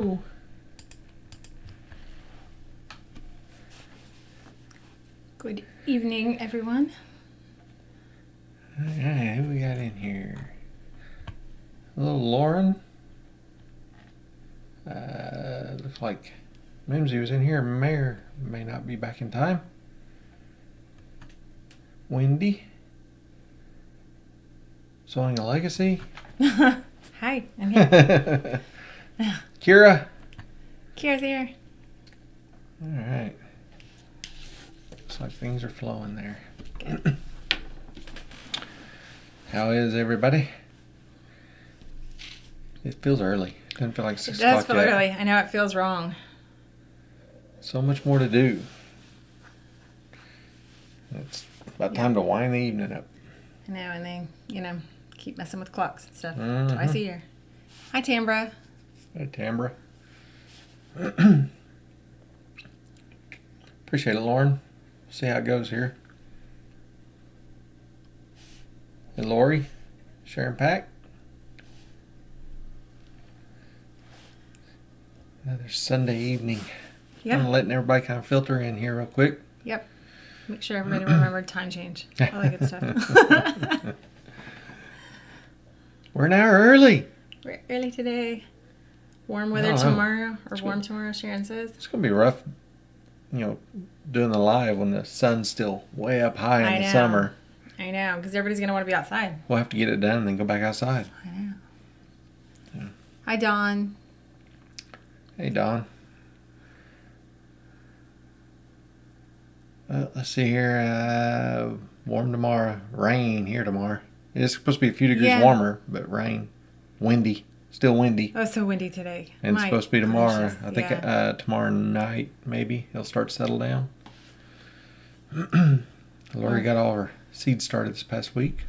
Ooh. Good evening, everyone. Alright, who we got in here? Little Lauren. Looks like Mimsy was in here. Mayor may not be back in time. Wendy. Sowing a Legacy. Hi, I'm here. Kira. Kira's here. Alright. Looks like things are flowing there. Good. How is everybody? It feels early. Doesn't feel like 6 It does o'clock feel yet. early. I know it feels wrong. So much more to do. It's about time to wind the evening up. I know, and they, keep messing with clocks and stuff Mm-hmm. twice a year. Hi, Tambra. Hey, Tambra. Appreciate it, Lauren. See how it goes here. Hey, Lori. Sharing pack. Another Sunday evening. Yep. I'm letting everybody kind of filter in here real quick. Yep. Make sure everybody remembered time change. All that good stuff. We're an hour early. We're early today. Warm weather I don't know. tomorrow, or warm tomorrow, Sharon says. It's going to be rough, doing the live when the sun's still way up high in the summer. I know, because everybody's going to want to be outside. We'll have to get it done and then go back outside. I know. Yeah. Hi, Dawn. Hey, Don. Let's see here. Warm tomorrow. Rain here tomorrow. It's supposed to be a few degrees warmer, but rain. Windy. Still windy. Oh, it's so windy today. And it's supposed to be tomorrow. Gracious. I think tomorrow night, maybe, it'll start to settle down. Lori got all her seeds started this past week.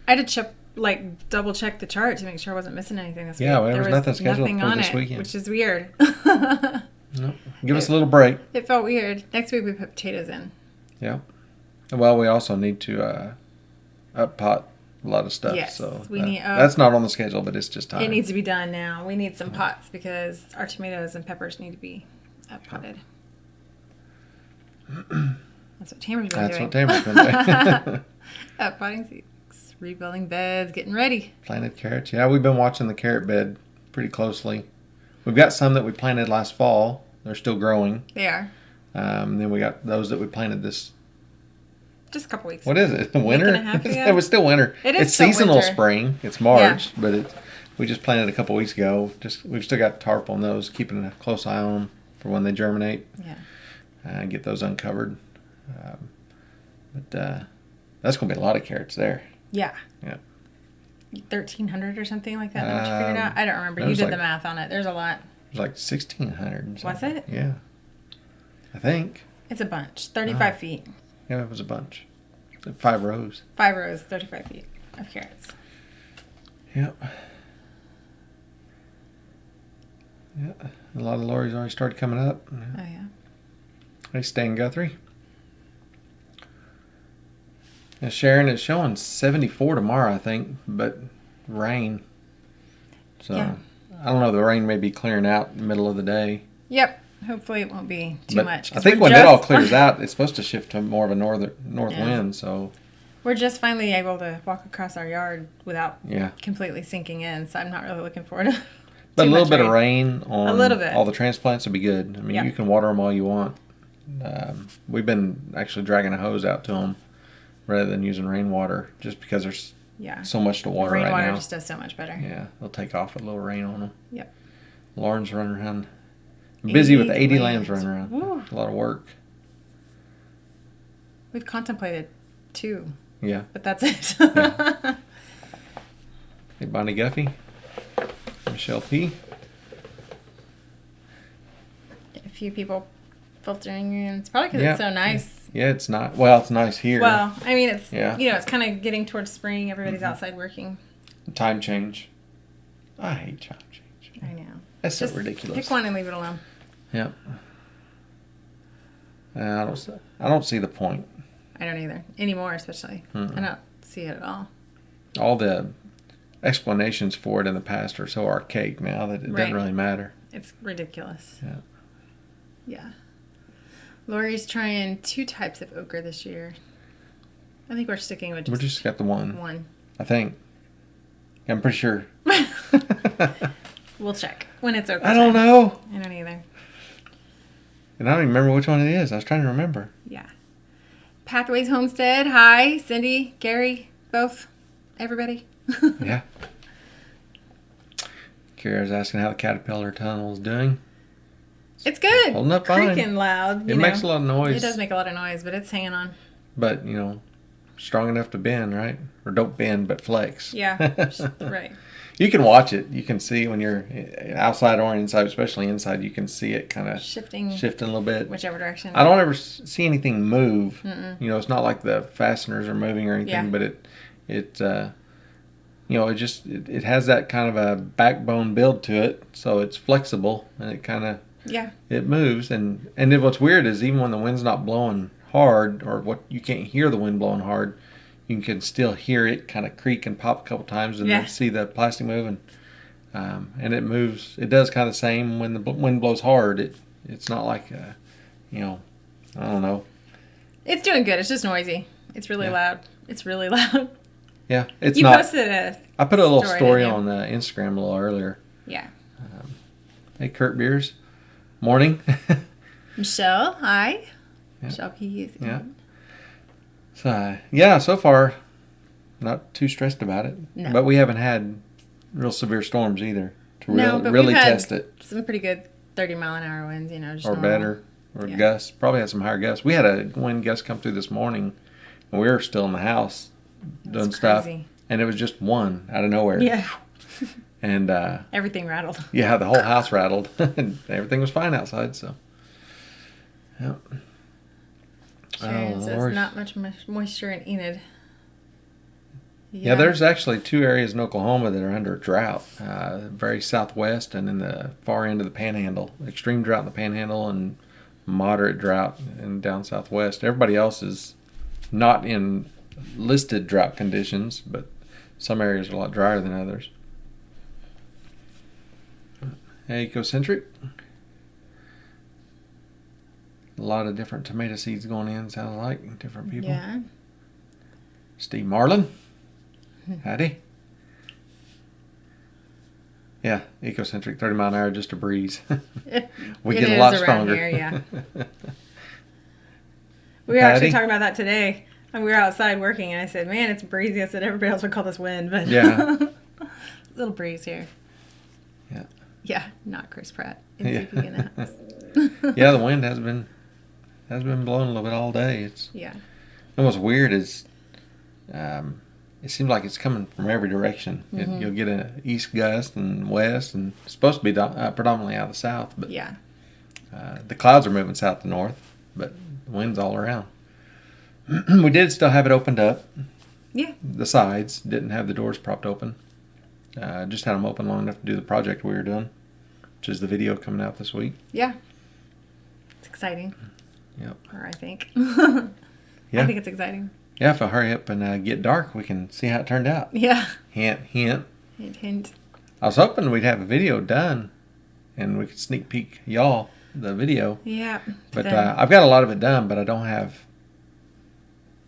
I had to double check the chart to make sure I wasn't missing anything this week. Yeah, there was nothing scheduled nothing for on this it, weekend. which is weird. Nope. Give us a little break. It felt weird. Next week we put potatoes in. Yeah. Well, we also need to up pot a lot of stuff. Yes, so we need. that's not on the schedule, but it's just time. It needs to be done now. We need some pots because our tomatoes and peppers need to be up potted. That's what Tamer's been doing. That's what Tamer's been doing. Up potting seeds, rebuilding beds, getting ready. Planted carrots. Yeah, we've been watching the carrot bed pretty closely. We've got some that we planted last fall. They're still growing. They are. Then we got those that we planted this. Just a couple weeks. What is it? Winter? Week and a half ago? It was still winter. It is It's still seasonal winter. spring. It's March, but we just planted a couple weeks ago. We've still got tarp on those, keeping a close eye on them for when they germinate. Yeah. And get those uncovered. But that's going to be a lot of carrots there. Yeah. Yeah. 1,300 or something like that. Did you figure it out? I don't remember. You did the math on it. There's a lot. It was like 1,600. Was it? Yeah. I think. It's a bunch. 35 feet. Yeah, it was a bunch. 5 rows. 5 rows, 35 feet of carrots. Yep. Yeah. A lot of lorries already started coming up. Oh, yeah. Hey, Stan Guthrie. And Sharon is showing 74 tomorrow, I think, but rain. So, Yeah. I don't know. The rain may be clearing out in the middle of the day. Yep. Hopefully it won't be too much. I think when it all clears out, it's supposed to shift to more of a north wind. So we're just finally able to walk across our yard without yeah, completely sinking in. So I'm not really looking forward to. but a little bit of rain on a little bit. all the transplants would be good. I mean, you can water them all you want. We've been actually dragging a hose out to them rather than using rainwater, just because there's so much to water right now. Rainwater just does so much better. Yeah, they'll take off with a little rain on them. Yep. Lauren's running around. Busy with 80 lambs running around. Woo. A lot of work. We've contemplated 2. Yeah. But that's it. Yeah. Hey, Bonnie Guffey. Michelle P. A few people filtering in. It's probably because it's so nice. Yeah, it's not. Well, it's nice here. Well, I mean, it's it's kind of getting towards spring. Everybody's outside working. Time change. I hate time change. I know. That's so ridiculous. Pick one and leave it alone. Yep. I don't see the point. I don't either. Anymore, especially. I don't see it at all. All the explanations for it in the past are so archaic now that it doesn't really matter. It's ridiculous. Yeah. Yeah. Lori's trying 2 types of ochre this year. I think we're sticking with We just got the one. One. I think. I'm pretty sure. We'll check when it's ochre I don't know. I don't either. And I don't even remember which one it is. I was trying to remember. Yeah. Pathways Homestead. Hi, Cindy, Gary, both, everybody. Yeah. Kara's asking how the Caterpillar Tunnel is doing. It's good. Holding up fine. Creaking loud. It makes a lot of noise. It does make a lot of noise, but it's hanging on. But, strong enough to bend, right? Or don't bend, but flex. Yeah, right. You can watch it. You can see when you're outside or inside, especially inside, you can see it kind of shifting a little bit. Whichever direction. I don't ever see anything move. It's not like the fasteners are moving or anything, but it has that kind of a backbone build to it, so it's flexible and it kind of it moves. And what's weird is even when the wind's not blowing hard, or you can't hear the wind blowing hard, you can still hear it kind of creak and pop a couple times, and then see the plastic moving. And it moves. It does kind of the same when the wind blows hard. It's not like I don't know. It's doing good. It's just noisy. It's really loud. It's really loud. Yeah, it's you not. Posted a I put a little story on Instagram a little earlier. Yeah. Hey, Kurt Beers. Morning. Michelle, hi. Yeah. Michelle P. Yeah. So, so far, not too stressed about it. No. But we haven't had real severe storms either to but really we've had test it. Some pretty good 30-mile-an-hour winds, just or normal. Better. Or gusts. Probably had some higher gusts. We had a wind gust come through this morning, and we were still in the house doing stuff. And it was just one out of nowhere. Yeah. And everything rattled. Yeah, the whole house rattled. And everything was fine outside, so. Yep. Sharon says not much moisture in Enid. Yeah, there's actually 2 areas in Oklahoma that are under a drought. Very southwest and in the far end of the Panhandle. Extreme drought in the Panhandle and moderate drought in down southwest. Everybody else is not in listed drought conditions, but some areas are a lot drier than others. Ecocentric. A lot of different tomato seeds going in, sounds like. Different people. Yeah. Steve Marlin. Howdy. Yeah, Ecocentric, 30 mile an hour, just a breeze. We get a lot stronger. Here, yeah. We were actually talking about that today. And we were outside working, and I said, man, it's breezy. I said, everybody else would call this wind, but little breeze here. Yeah. Yeah, not Chris Pratt in CP in the house. Yeah, the wind has been blowing a little bit all day. And what's weird is it seems like it's coming from every direction. You'll get an east gust and west, and it's supposed to be predominantly out of the south, but the clouds are moving south to north, but the wind's all around. We did still have it opened up. Yeah. The sides didn't have the doors propped open. Just had them open long enough to do the project we were doing, which is the video coming out this week. Yeah. It's exciting. Yep. Or I think. Yeah. I think it's exciting. Yeah, if I hurry up and get dark, we can see how it turned out. Yeah. Hint, hint. Hint, hint. I was hoping we'd have a video done, and we could sneak peek y'all the video. Yeah. But I've got a lot of it done, but I don't have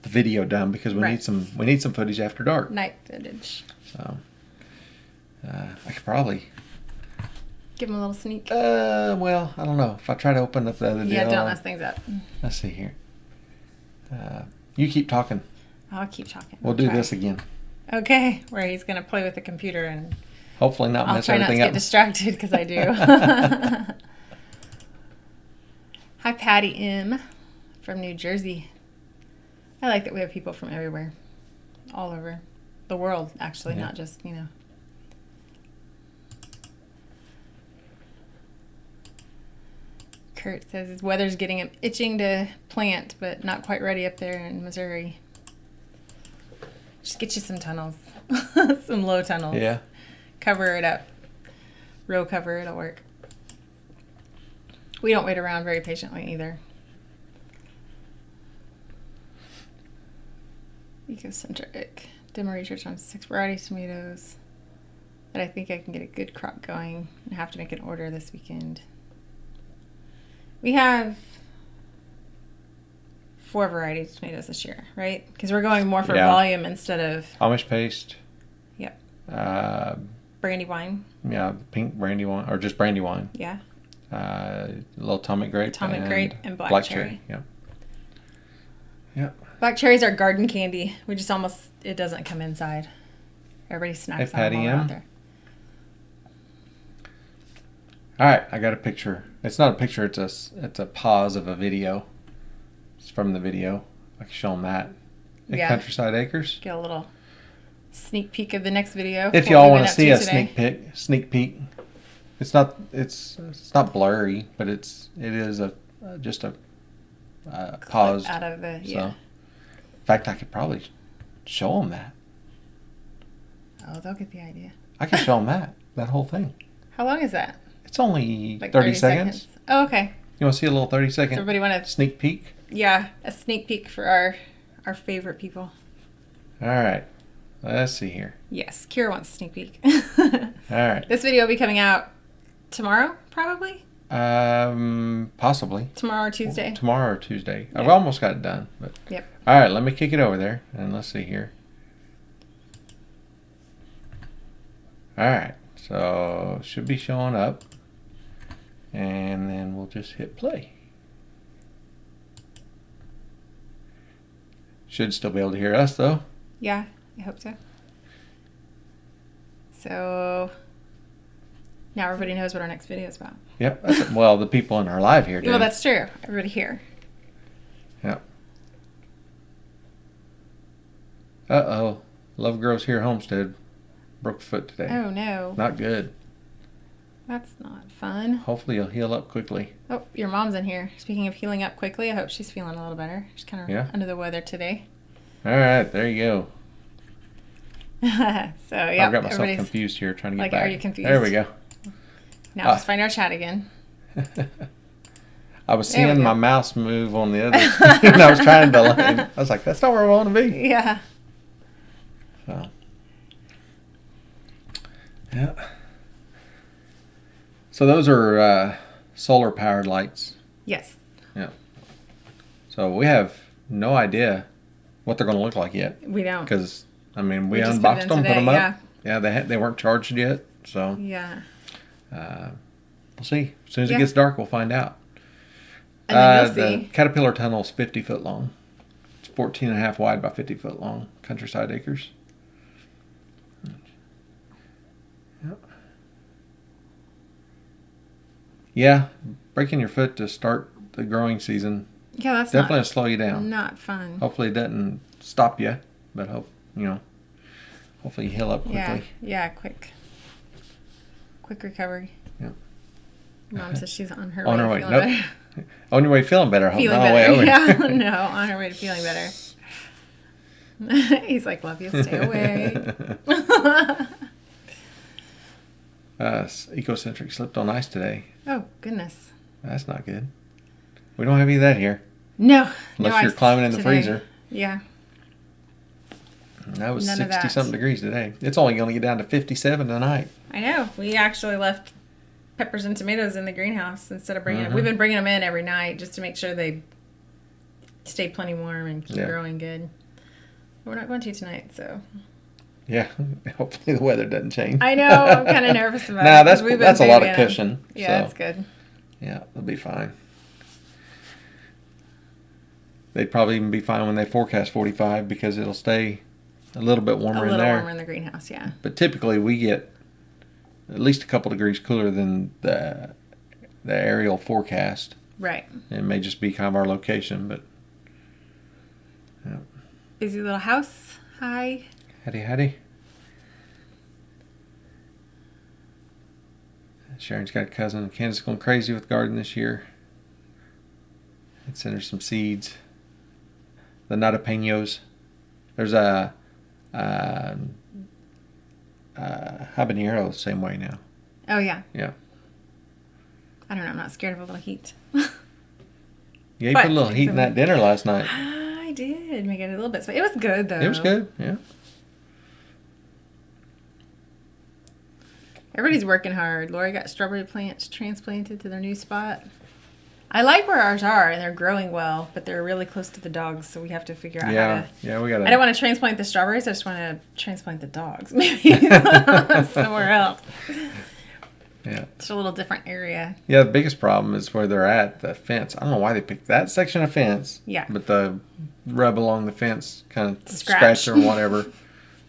the video done because we need some footage after dark. Night footage. So I could probably give them a little sneak. Well, I don't know. If I try to open up the other deal. Yeah, don't mess things up. Let's see here. You keep talking. I'll keep talking. We'll do this again. Okay, where he's going to play with the computer and hopefully not mess everything up. I'll try not to get distracted because I do. Hi, Patty M. from New Jersey. I like that we have people from everywhere, all over the world, actually, not just, Kurt says his weather's getting him itching to plant, but not quite ready up there in Missouri. Just get you some tunnels, some low tunnels. Yeah. Cover it up. Row cover, it'll work. We don't wait around very patiently either. Ecocentric. Did my research on 6 varieties tomatoes But I think I can get a good crop going. I have to make an order this weekend. We have 4 varieties of tomatoes this year, right? Because we're going more for volume instead of... Amish paste. Yep. Brandywine. Yeah, pink brandywine, or just brandywine. Yeah. A little atomic grape. Grape and black cherry. Yeah. Yep. Black cherries are garden candy. We just almost... It doesn't come inside. Everybody snacks on them out there. All right, I got a picture. It's not a picture. It's a pause of a video. It's from the video. I can show them that. At Countryside Acres. Get a little sneak peek of the next video. If y'all want to see a sneak peek. It's not blurry, but it is just a paused out of the in fact, I could probably show them that. Oh, they'll get the idea. I can show them that whole thing. How long is that? It's only like 30 seconds. Oh, okay. You want to see a little 30-second so everybody want sneak peek? Yeah, a sneak peek for our favorite people. All right. Let's see here. Yes, Kira wants a sneak peek. All right. This video will be coming out tomorrow, probably? Possibly. Tomorrow or Tuesday? Tomorrow or Tuesday. Yep. I've almost got it done. But. Yep. All right, let me kick it over there, and let's see here. All right. So, should be showing up. And then we'll just hit play. Should still be able to hear us, though. Yeah, I hope so. So, now everybody knows what our next video is about. Yep. Well, the people in our live here do. Well, that's true. Everybody here. Yep. Uh-oh. Love Grows Here Homestead broke a foot today. Oh, no. Not good. That's not fun. Hopefully you'll heal up quickly. Oh, your mom's in here. Speaking of healing up quickly, I hope she's feeling a little better. She's kind of under the weather today. All right, there you go. So, yeah. I've got myself confused here trying to get back. Are you confused? There we go. Now let's find our chat again. I was seeing my mouse move on the other screen. I was trying to delay. I was like, that's not where I want to be. Yeah. So. Yeah. So those are solar powered lights. Yes. Yeah. So we have no idea what they're going to look like yet. We don't. Because, I mean, we unboxed them, put them up. Yeah, they weren't charged yet. So. Yeah. We'll see. As soon as it gets dark, we'll find out. And then you'll see. The Caterpillar tunnel is 50 foot long. It's 14 and a half wide by 50 foot long. Countryside Acres. Yep. Yeah, breaking your foot to start the growing season. Yeah, that's definitely slow you down. Not fun. Hopefully it doesn't stop you, but hopefully you heal up quickly. Yeah, quick recovery. Yeah. Mom says she's on her way. Feeling better. On your way feeling better. Feeling better. Way over. Yeah, no, on her way to feeling better. He's like, love you, stay away. Ecocentric slipped on ice today. Oh, goodness. That's not good. We don't have any of that here. No. Unless you're climbing in the freezer. Yeah. That was 60-something degrees today. It's only going to get down to 57 tonight. I know. We actually left peppers and tomatoes in the greenhouse instead of bringing them. We've been bringing them in every night just to make sure they stay plenty warm and keep growing good. But we're not going to tonight, so... Yeah, hopefully the weather doesn't change. I know. I'm kind of nervous about it. That's a lot of cushion. Yeah, that's good. Yeah, they'll be fine. They'd probably even be fine when they forecast 45 because it'll stay a little bit warmer in there. A little warmer in the greenhouse, yeah. But typically we get at least a couple degrees cooler than the aerial forecast. Right. It may just be kind of our location, but... Yeah. Busy little house. Hi. Howdy. Sharon's got a cousin. Candace's going crazy with garden this year. I'd send her some seeds. The natapeños. There's a habanero the same way now. Oh, yeah. Yeah. I don't know. I'm not scared of a little heat. Yeah, you put a little heat in that dinner last night. I did. Make it a little bit. So it was good, though. It was good, yeah. Everybody's working hard. Lori got strawberry plants transplanted to their new spot. I like where ours are, and they're growing well, but they're really close to the dogs, so we have to figure out how to... Yeah, we got to... I don't want to transplant the strawberries. I just want to transplant the dogs, maybe somewhere else. Yeah. It's a little different area. Yeah, the biggest problem is where they're at, the fence. I don't know why they picked that section of fence. Yeah. But the rub along the fence kind of scratched or whatever.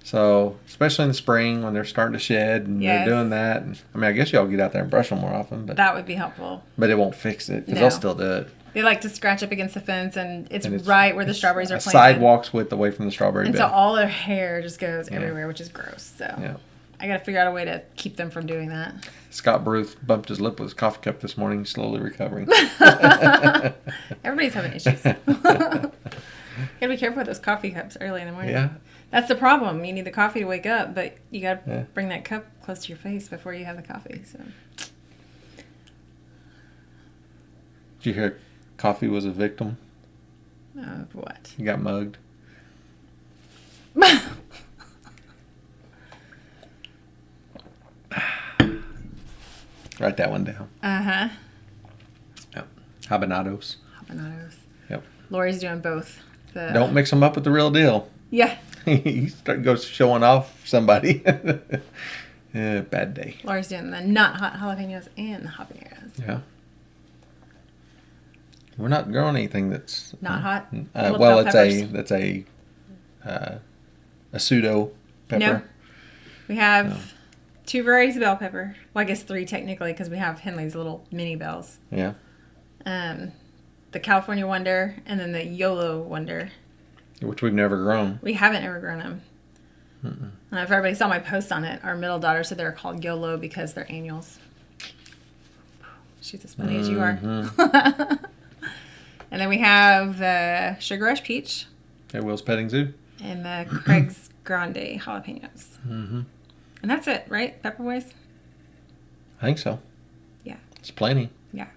So, especially in the spring when they're starting to shed and they're doing that. And, I mean, I guess y'all get out there and brush them more often. But that would be helpful. But it won't fix it because they'll still do it. They like to scratch up against the fence, and it's right where the strawberries are planted. Sidewalks width away from the strawberry bed. And so all their hair just goes everywhere, which is gross. So I got to figure out a way to keep them from doing that. Scott Bruce bumped his lip with his coffee cup this morning, slowly recovering. Everybody's having issues. Gotta be careful with those coffee cups early in the morning. Yeah. That's the problem. You need the coffee to wake up, but you gotta bring that cup close to your face before you have the coffee. So. Did you hear coffee was a victim? Of what? He got mugged. Write that one down. Uh-huh. Yep. Habaneros. Yep. Lori's doing both. Don't mix them up with the real deal. Yeah. He goes showing off somebody. Yeah, bad day. Lori's doing the not hot jalapenos and the habaneros. Yeah. We're not growing anything that's not hot. Well, that's a pseudo pepper. No. We have 2 varieties of bell pepper. Well, I guess 3 technically because we have Henley's little mini bells. Yeah. The California Wonder and then the YOLO Wonder. Which we've never grown. We haven't ever grown them. I don't know if everybody saw my post on it. Our middle daughter said they're called YOLO because they're annuals. She's as funny as you are. And then we have the Sugar Rush Peach. At Will's Petting Zoo. And the Craig's Grande jalapenos. And that's it, right? Pepper-wise? I think so. Yeah. It's plenty. Yeah.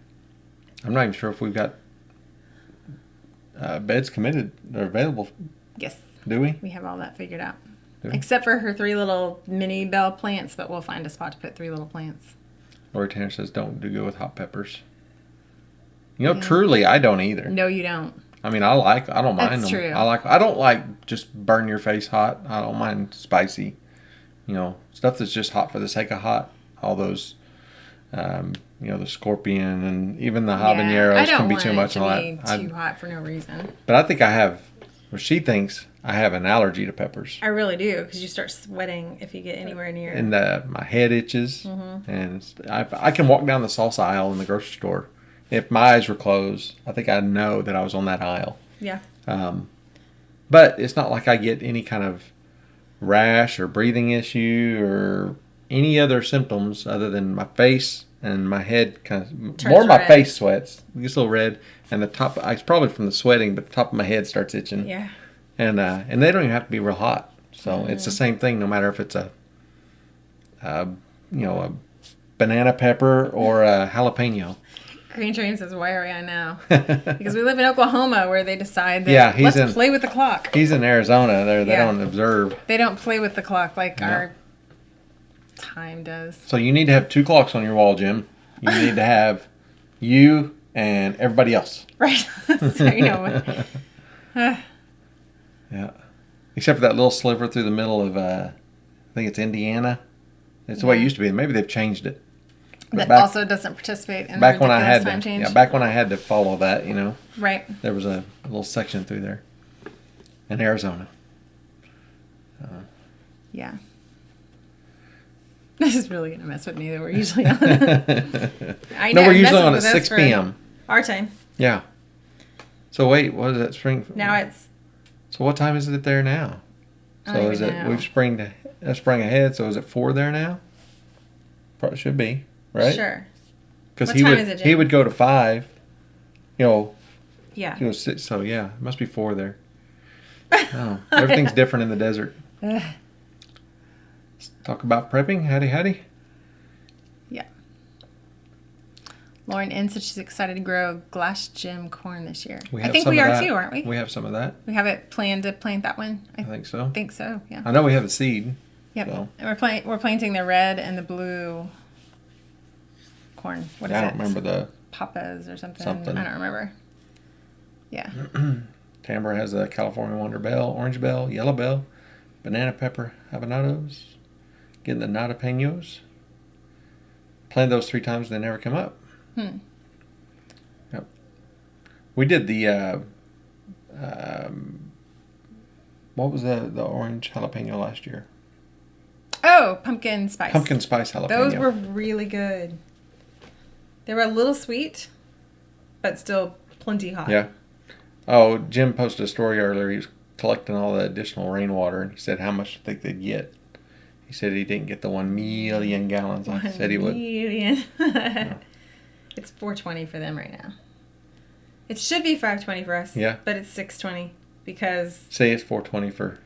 I'm not even sure if we've got beds committed or available. Yes. Do we? We have all that figured out. Except for her 3 little mini bell plants, but we'll find a spot to put 3 little plants. Lori Tanner says don't do good with hot peppers. You know, truly, I don't either. No, you don't. I mean, I don't mind them. That's true. I don't like just burn your face hot. I don't mind spicy. You know, stuff that's just hot for the sake of hot. All those, the scorpion and even the habaneros can be too much. I don't want it to be too hot for no reason. But I think she thinks I have an allergy to peppers. I really do, because you start sweating if you get anywhere near. And my head itches. And I can walk down the salsa aisle in the grocery store. If my eyes were closed, I think I'd know that I was on that aisle. Yeah. But it's not like I get any kind of rash or breathing issue or any other symptoms other than my face and my head kind of turns more. My red. face sweats, gets a little red, and the top. It's probably from the sweating, but the top of my head starts itching. Yeah. And they don't even have to be real hot, so it's the same thing. No matter if it's a banana pepper or a jalapeno. Green Train says, why are we on now? Because we live in Oklahoma where they decide that let's play with the clock. He's in Arizona. They don't observe. They don't play with the clock like our time does. So you need to have 2 clocks on your wall, Jim. You need to have you and everybody else. Right. So, yeah. Except for that little sliver through the middle of, I think it's Indiana. It's the way it used to be. Maybe they've changed it. That also doesn't participate in the ridiculous time change. Yeah, back when I had to follow that, Right. There was a little section through there. In Arizona. Yeah. This is really going to mess with me, though. We're usually on. We're usually on at 6 p.m. Our time. Yeah. So wait, what is that spring? Now it's... So what time is it there now? So is it, we've sprung ahead, so is it 4 there now? Probably should be, right? Sure. Because Jim? he would go to 5, Yeah. He was 6, so yeah, it must be 4 there. Oh, everything's different in the desert. Let's talk about prepping. Howdy. Yeah. Lauren N said she's excited to grow glass gem corn this year. I think we are too, aren't we? We have some of that. We have it planned to plant that one. I think so. Yeah. I know we have a seed. Yep. So. And we're planting the red and the blue corn. What is it? I don't remember the Papas or something. I don't remember. Yeah. Tamara has a California Wonder Bell, Orange Bell, Yellow Bell, Banana Pepper Habaneros, getting the Nadapeños. Planted those 3 times and they never come up. Yep. We did the what was the orange jalapeno last year? Oh, pumpkin spice. Pumpkin spice jalapeno. Those were really good. They were a little sweet, but still plenty hot. Yeah. Oh, Jim posted a story earlier. He was collecting all the additional rainwater, and he said how much do you think they'd get? He said he didn't get the 1 million gallons. I said he would. 1 million. Yeah. It's 420 for them right now. It should be 520 for us. Yeah. But it's 620 because. Say it's 420 for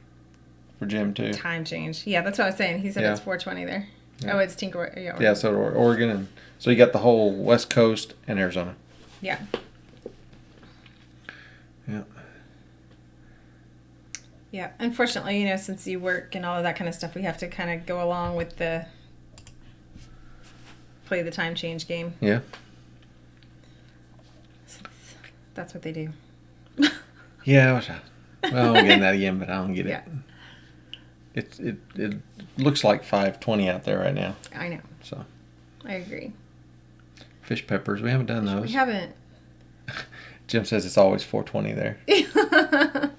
Jim too. Time change. Yeah, that's what I was saying. He said it's 420 there. Yeah. Oh, it's Tinker. Yeah. Oregon. Yeah. So Oregon, and so you got the whole West Coast and Arizona. Yeah. Yeah. Yeah. Unfortunately, since you work and all of that kind of stuff, we have to kind of go along with play the time change game. Yeah. That's what they do. Yeah. Well, I'm getting that again, but I don't get it. Yeah. It looks like 520 out there right now. I know. So. I agree. Fish peppers, we haven't done those. We haven't. Jim says it's always 420 there.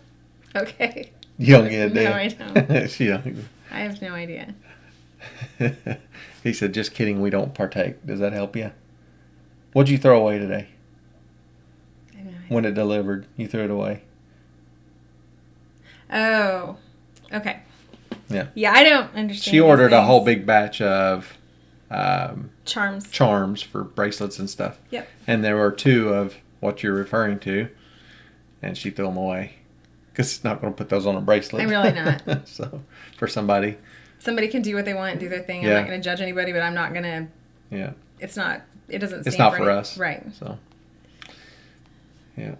Okay. You don't get it, do you? No, I don't. She don't. I have no idea. He said, just kidding, we don't partake. Does that help you? What'd you throw away today? I have no idea. When it delivered, you threw it away. Oh. Okay. Yeah. Yeah, I don't understand. She ordered a whole big batch of charms for bracelets and stuff. Yep. And there were 2 of what you're referring to, and she threw them away. Because it's not going to put those on a bracelet. I'm really not. So, for somebody. Somebody can do what they want, do their thing. Yeah. I'm not going to judge anybody, but I'm not going to. Yeah. It doesn't stand It's not for for us. Right. So, yeah.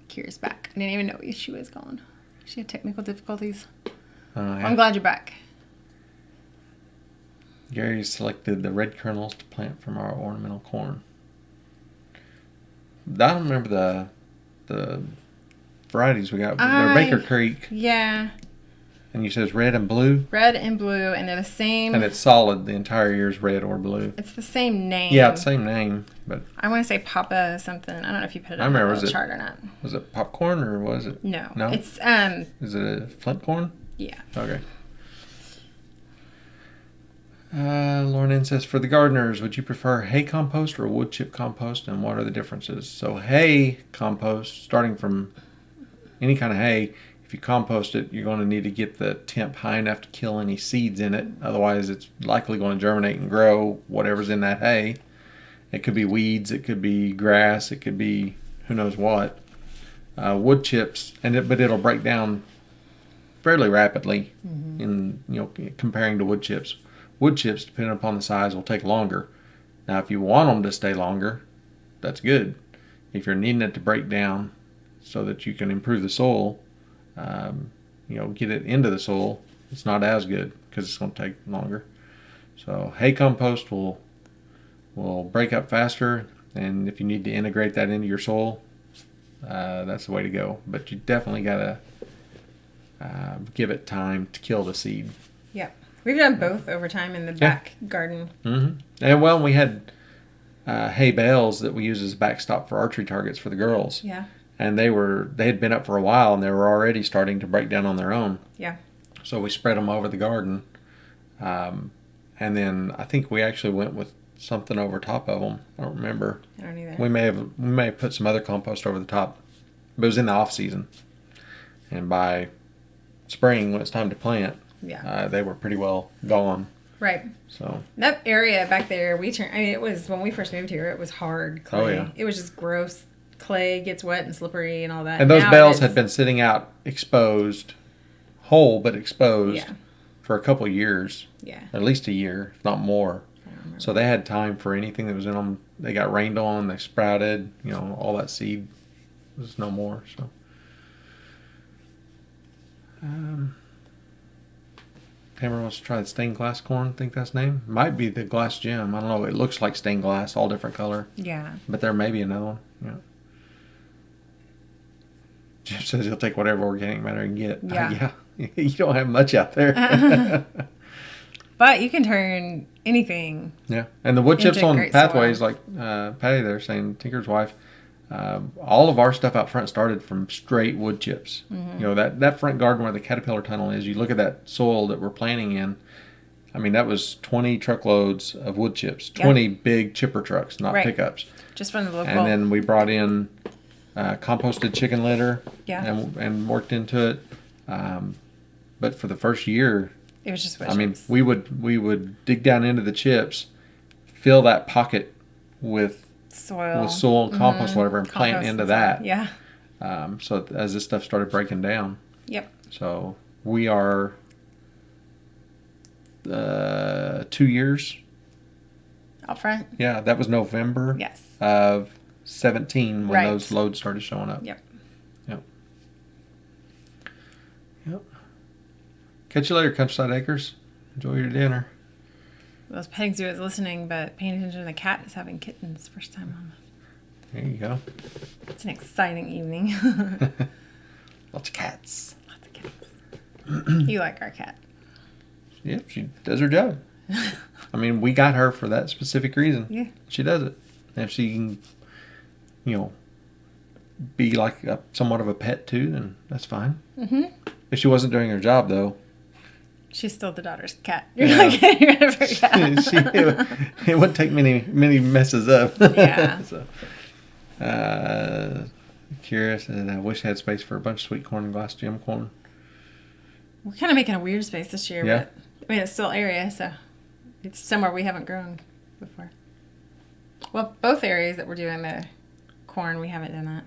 Kira's back. I didn't even know she was gone. She had technical difficulties. Yeah. I'm glad you're back. Gary selected the red kernels to plant from our ornamental corn. I don't remember the varieties we got. They're Baker Creek. Yeah. And you said it's red and blue? Red and blue, and they're the same. And it's solid. The entire year is red or blue. It's the same name. Yeah, it's the same name. But I want to say Papa something. I don't know if you put it on the chart or not. Was it popcorn or was it? No. No? It's, Is it a flint corn? Yeah. Okay. Lauren says, for the gardeners, would you prefer hay compost or wood chip compost, and what are the differences? So hay compost, starting from any kind of hay, if you compost it, you're going to need to get the temp high enough to kill any seeds in it. Otherwise, it's likely going to germinate and grow whatever's in that hay. It could be weeds, it could be grass, it could be who knows what. Wood chips, but it'll break down fairly rapidly in comparing to wood chips. Wood chips, depending upon the size, will take longer. Now, if you want them to stay longer, that's good. If you're needing it to break down so that you can improve the soil, get it into the soil, it's not as good because it's going to take longer. So hay compost will break up faster, and if you need to integrate that into your soil, that's the way to go. But you definitely got to give it time to kill the seed. Yeah. We've done both over time in the back garden. Mm-hmm. And we had hay bales that we used as a backstop for archery targets for the girls. Yeah. And they had been up for a while, and they were already starting to break down on their own. Yeah. So we spread them over the garden. And then I think we actually went with something over top of them. I don't remember. I don't either. We may have put some other compost over the top. But it was in the off season. And by spring, when it's time to plant, they were pretty well gone. Right. So that area back there, it was, when we first moved here, it was hard clay. Oh, yeah. It was just gross. Clay gets wet and slippery and all that. And those bales had been sitting out exposed, whole but exposed, for a couple of years. Yeah. At least a year, if not more. So they had time for anything that was in them. They got rained on, they sprouted, all that seed was no more. So Tamara wants to try the stained glass corn. I think that's the name. Might be the glass gem. I don't know. It looks like stained glass, all different color. Yeah. But there may be another one. Yeah. Jim says he'll take whatever organic matter he can get. Yeah. Yeah. You don't have much out there. But you can turn anything. Yeah. And the wood chips on Pathways, soil. like Patty there saying, Tinker's wife, all of our stuff out front started from straight wood chips. Mm-hmm. You know, that front garden where the caterpillar tunnel is, you look at that soil that we're planting in. I mean, that was 20 truckloads of wood chips, 20 big chipper trucks, not pickups. Just from the local. And then we brought in composted chicken litter and worked into it. But for the first year, it was just wood chips. We would dig down into the chips, fill that pocket with soil and compost, whatever, and plant into that. Yeah. So as this stuff started breaking down. Yep. So we are 2 years out front. Yeah, that was November. Yes. Of 17 when those loads started showing up. Yep. Catch you later, Countryside Acres. Enjoy your dinner. I was petting Zoo is listening, but paying attention to the cat is having kittens first time on. There you go. It's an exciting evening. Lots of cats. Lots of cats. You like our cat. Yep, she does her job. I mean, we got her for that specific reason. Yeah. She does it. And if she can, be like somewhat of a pet too, then that's fine. Mm-hmm. If she wasn't doing her job, though. She's still the daughter's cat. You're not getting rid of her cat. It wouldn't take many messes up. Yeah. Curious, and I wish I had space for a bunch of sweet corn and glass gem corn. We're kind of making a weird space this year, but I mean, it's still area, so it's somewhere we haven't grown before. Well, both areas that we're doing the corn, we haven't done that.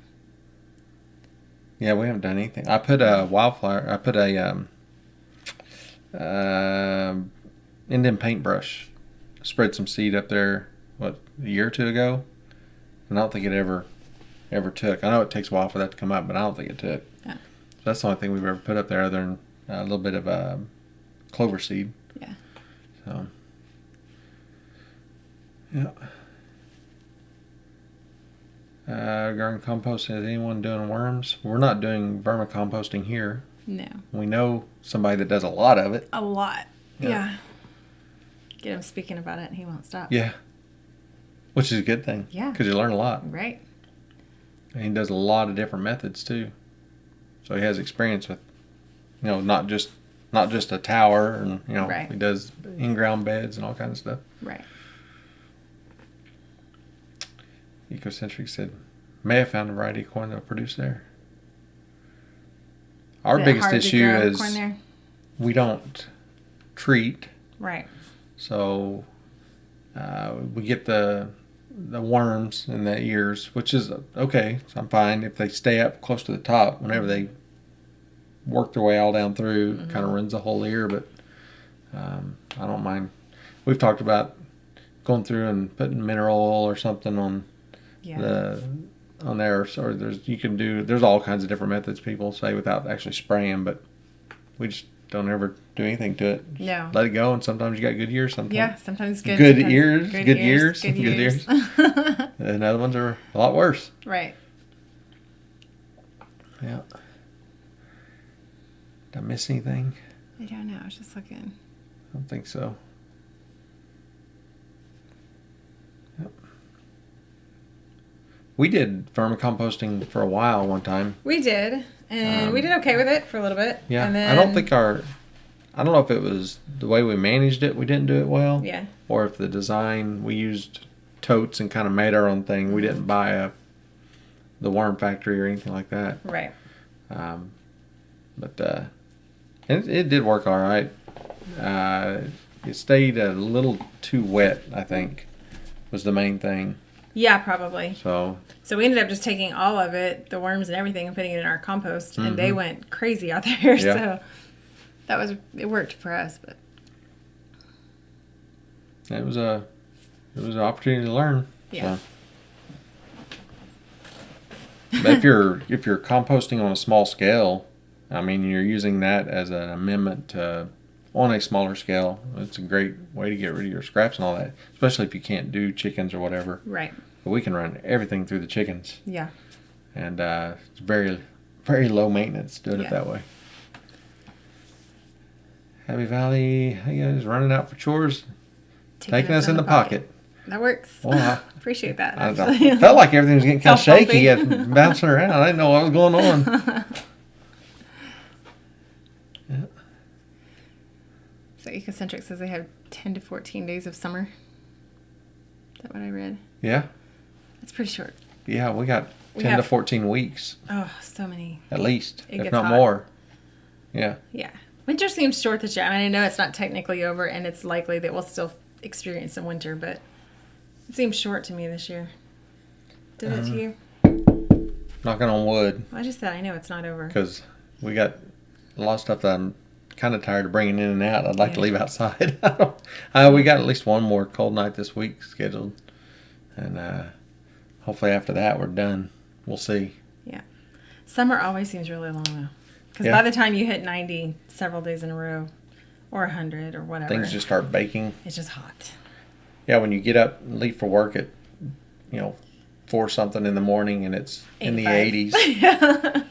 Yeah, we haven't done anything. I put a wildflower. I put a Indian paintbrush. Spread some seed up there. A year or two ago, and I don't think it ever took. I know it takes a while for that to come up, but I don't think it took. Yeah. So that's the only thing we've ever put up there, other than a little bit of clover seed. Yeah. So. Yeah. Garden compost, is anyone doing worms? We're not doing vermicomposting here. No. We know somebody that does a lot of it. A lot. Yeah. Get him speaking about it and he won't stop. Yeah. Which is a good thing. Yeah. Because you learn a lot. Right. And he does a lot of different methods too. So he has experience with, not just a tower and, he does in-ground beds and all kinds of stuff. Right. Ecocentric said, may have found a variety of corn that will produce there. Our biggest issue is we don't treat. Right. So we get the worms in the ears, which is okay. So I'm fine if they stay up close to the top. Whenever they work their way all down through, kind of ruins the whole ear. But I don't mind. We've talked about going through and putting mineral oil or something on on there. So there's all kinds of different methods people say without actually spraying, but we just don't ever do anything to it. No. Let it go, and sometimes you got good years. Sometimes good. Good sometimes years. Good years. years. And other ones are a lot worse. Right. Yeah. Did I miss anything? I don't know. I was just looking. I don't think so. Yep. We did vermicomposting for a while one time. We did. And we did okay with it for a little bit. Yeah. And then, I don't know if it was the way we managed it, we didn't do it well. Yeah. Or if the design, we used totes and kind of made our own thing. We didn't buy the worm factory or anything like that. Right. But it did work all right. It stayed a little too wet, I think, was the main thing. Yeah, probably. So we ended up just taking all of it, the worms and everything, and putting it in our compost, and they went crazy out there. Yeah. So it worked for us, but it was an opportunity to learn. Yeah. So. But if you're composting on a small scale, I mean, you're using that as an amendment to on a smaller scale. It's a great way to get rid of your scraps and all that, especially if you can't do chickens or whatever. Right. But we can run everything through the chickens. Yeah. And it's very, very low maintenance doing it that way. Happy Valley, hey guys, running out for chores, taking us in the pocket. That works. Well, I appreciate that. I felt like everything was getting kind of shaky and bouncing around. I didn't know what was going on. Yeah. So Ecocentric says they have 10 to 14 days of summer. Is that what I read? Yeah. That's pretty short. Yeah, we got 10 to 14 weeks. Oh, so many. At least, if not hot. more. Yeah. Yeah. Winter seems short this year. I mean, I know it's not technically over, and it's likely that we'll still experience some winter, but it seems short to me this year. Did it to you? Knocking on wood. Well, I just said I know it's not over. Because we got a lot of stuff that I'm kind of tired of bringing in and out. I'd like to leave outside. We got at least one more cold night this week scheduled. And hopefully after that we're done. We'll see. Yeah. Summer always seems really long, though. Because by the time you hit 90 several days in a row, or 100 or whatever. Things just start baking. It's just hot. Yeah, when you get up and leave for work at, 4 something in the morning and it's 85. In the 80s.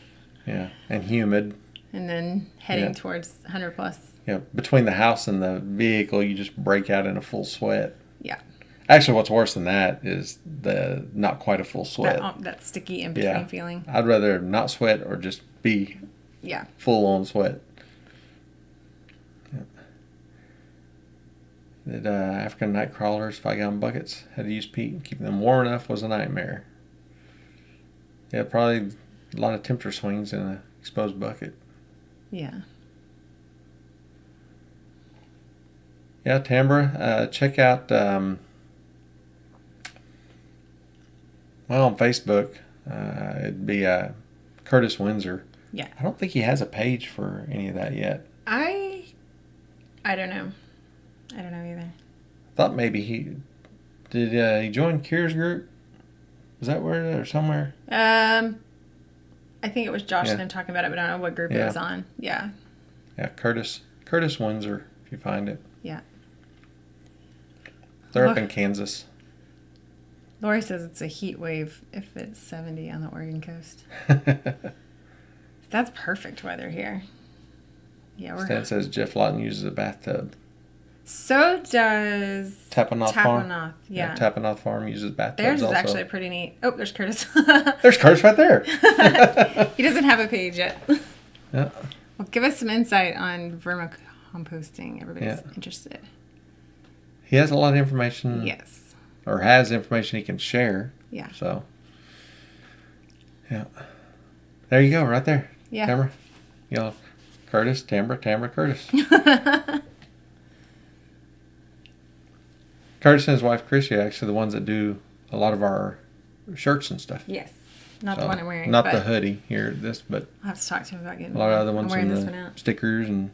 Yeah, and humid. And then heading towards 100 plus. Yeah, between the house and the vehicle, you just break out in a full sweat. Yeah. Actually, what's worse than that is the not quite a full sweat. That sticky in between feeling. I'd rather not sweat or just be full on sweat. Yeah. Did African night crawlers, 5-gallon buckets, had to use peat and keeping them warm enough was a nightmare. Yeah, probably a lot of temperature swings in an exposed bucket. Yeah. Yeah, Tambra, check out, on Facebook, it'd be Curtis Windsor. Yeah. I don't think he has a page for any of that yet. I don't know. I don't know either. I thought maybe he join Kier's group? Is that where or somewhere? I think it was Josh and them talking about it, but I don't know what group it was on. Yeah. Yeah, Curtis Windsor, if you find it. Yeah. They're up in Kansas. Lori says it's a heat wave if it's 70 on the Oregon coast. That's perfect weather here. Yeah, Stan says Jeff Lawton uses a bathtub. So does Tapanoth Farm. Yeah. Tapanoth Farm uses bathtubs. Theirs is also actually pretty neat. Oh, there's Curtis. There's Curtis right there. He doesn't have a page yet. Yeah. Well, give us some insight on vermicomposting. Everybody's interested. He has a lot of information. Yes. Or has information he can share. Yeah. So, yeah. There you go, right there. Yeah. Tambra. Curtis, Tambra, Curtis. Curtis and his wife Chrissy are actually the ones that do a lot of our shirts and stuff. Yes. Not the one I'm wearing. Not the hoodie here, but I'll have to talk to him about getting a lot of other ones and the stickers and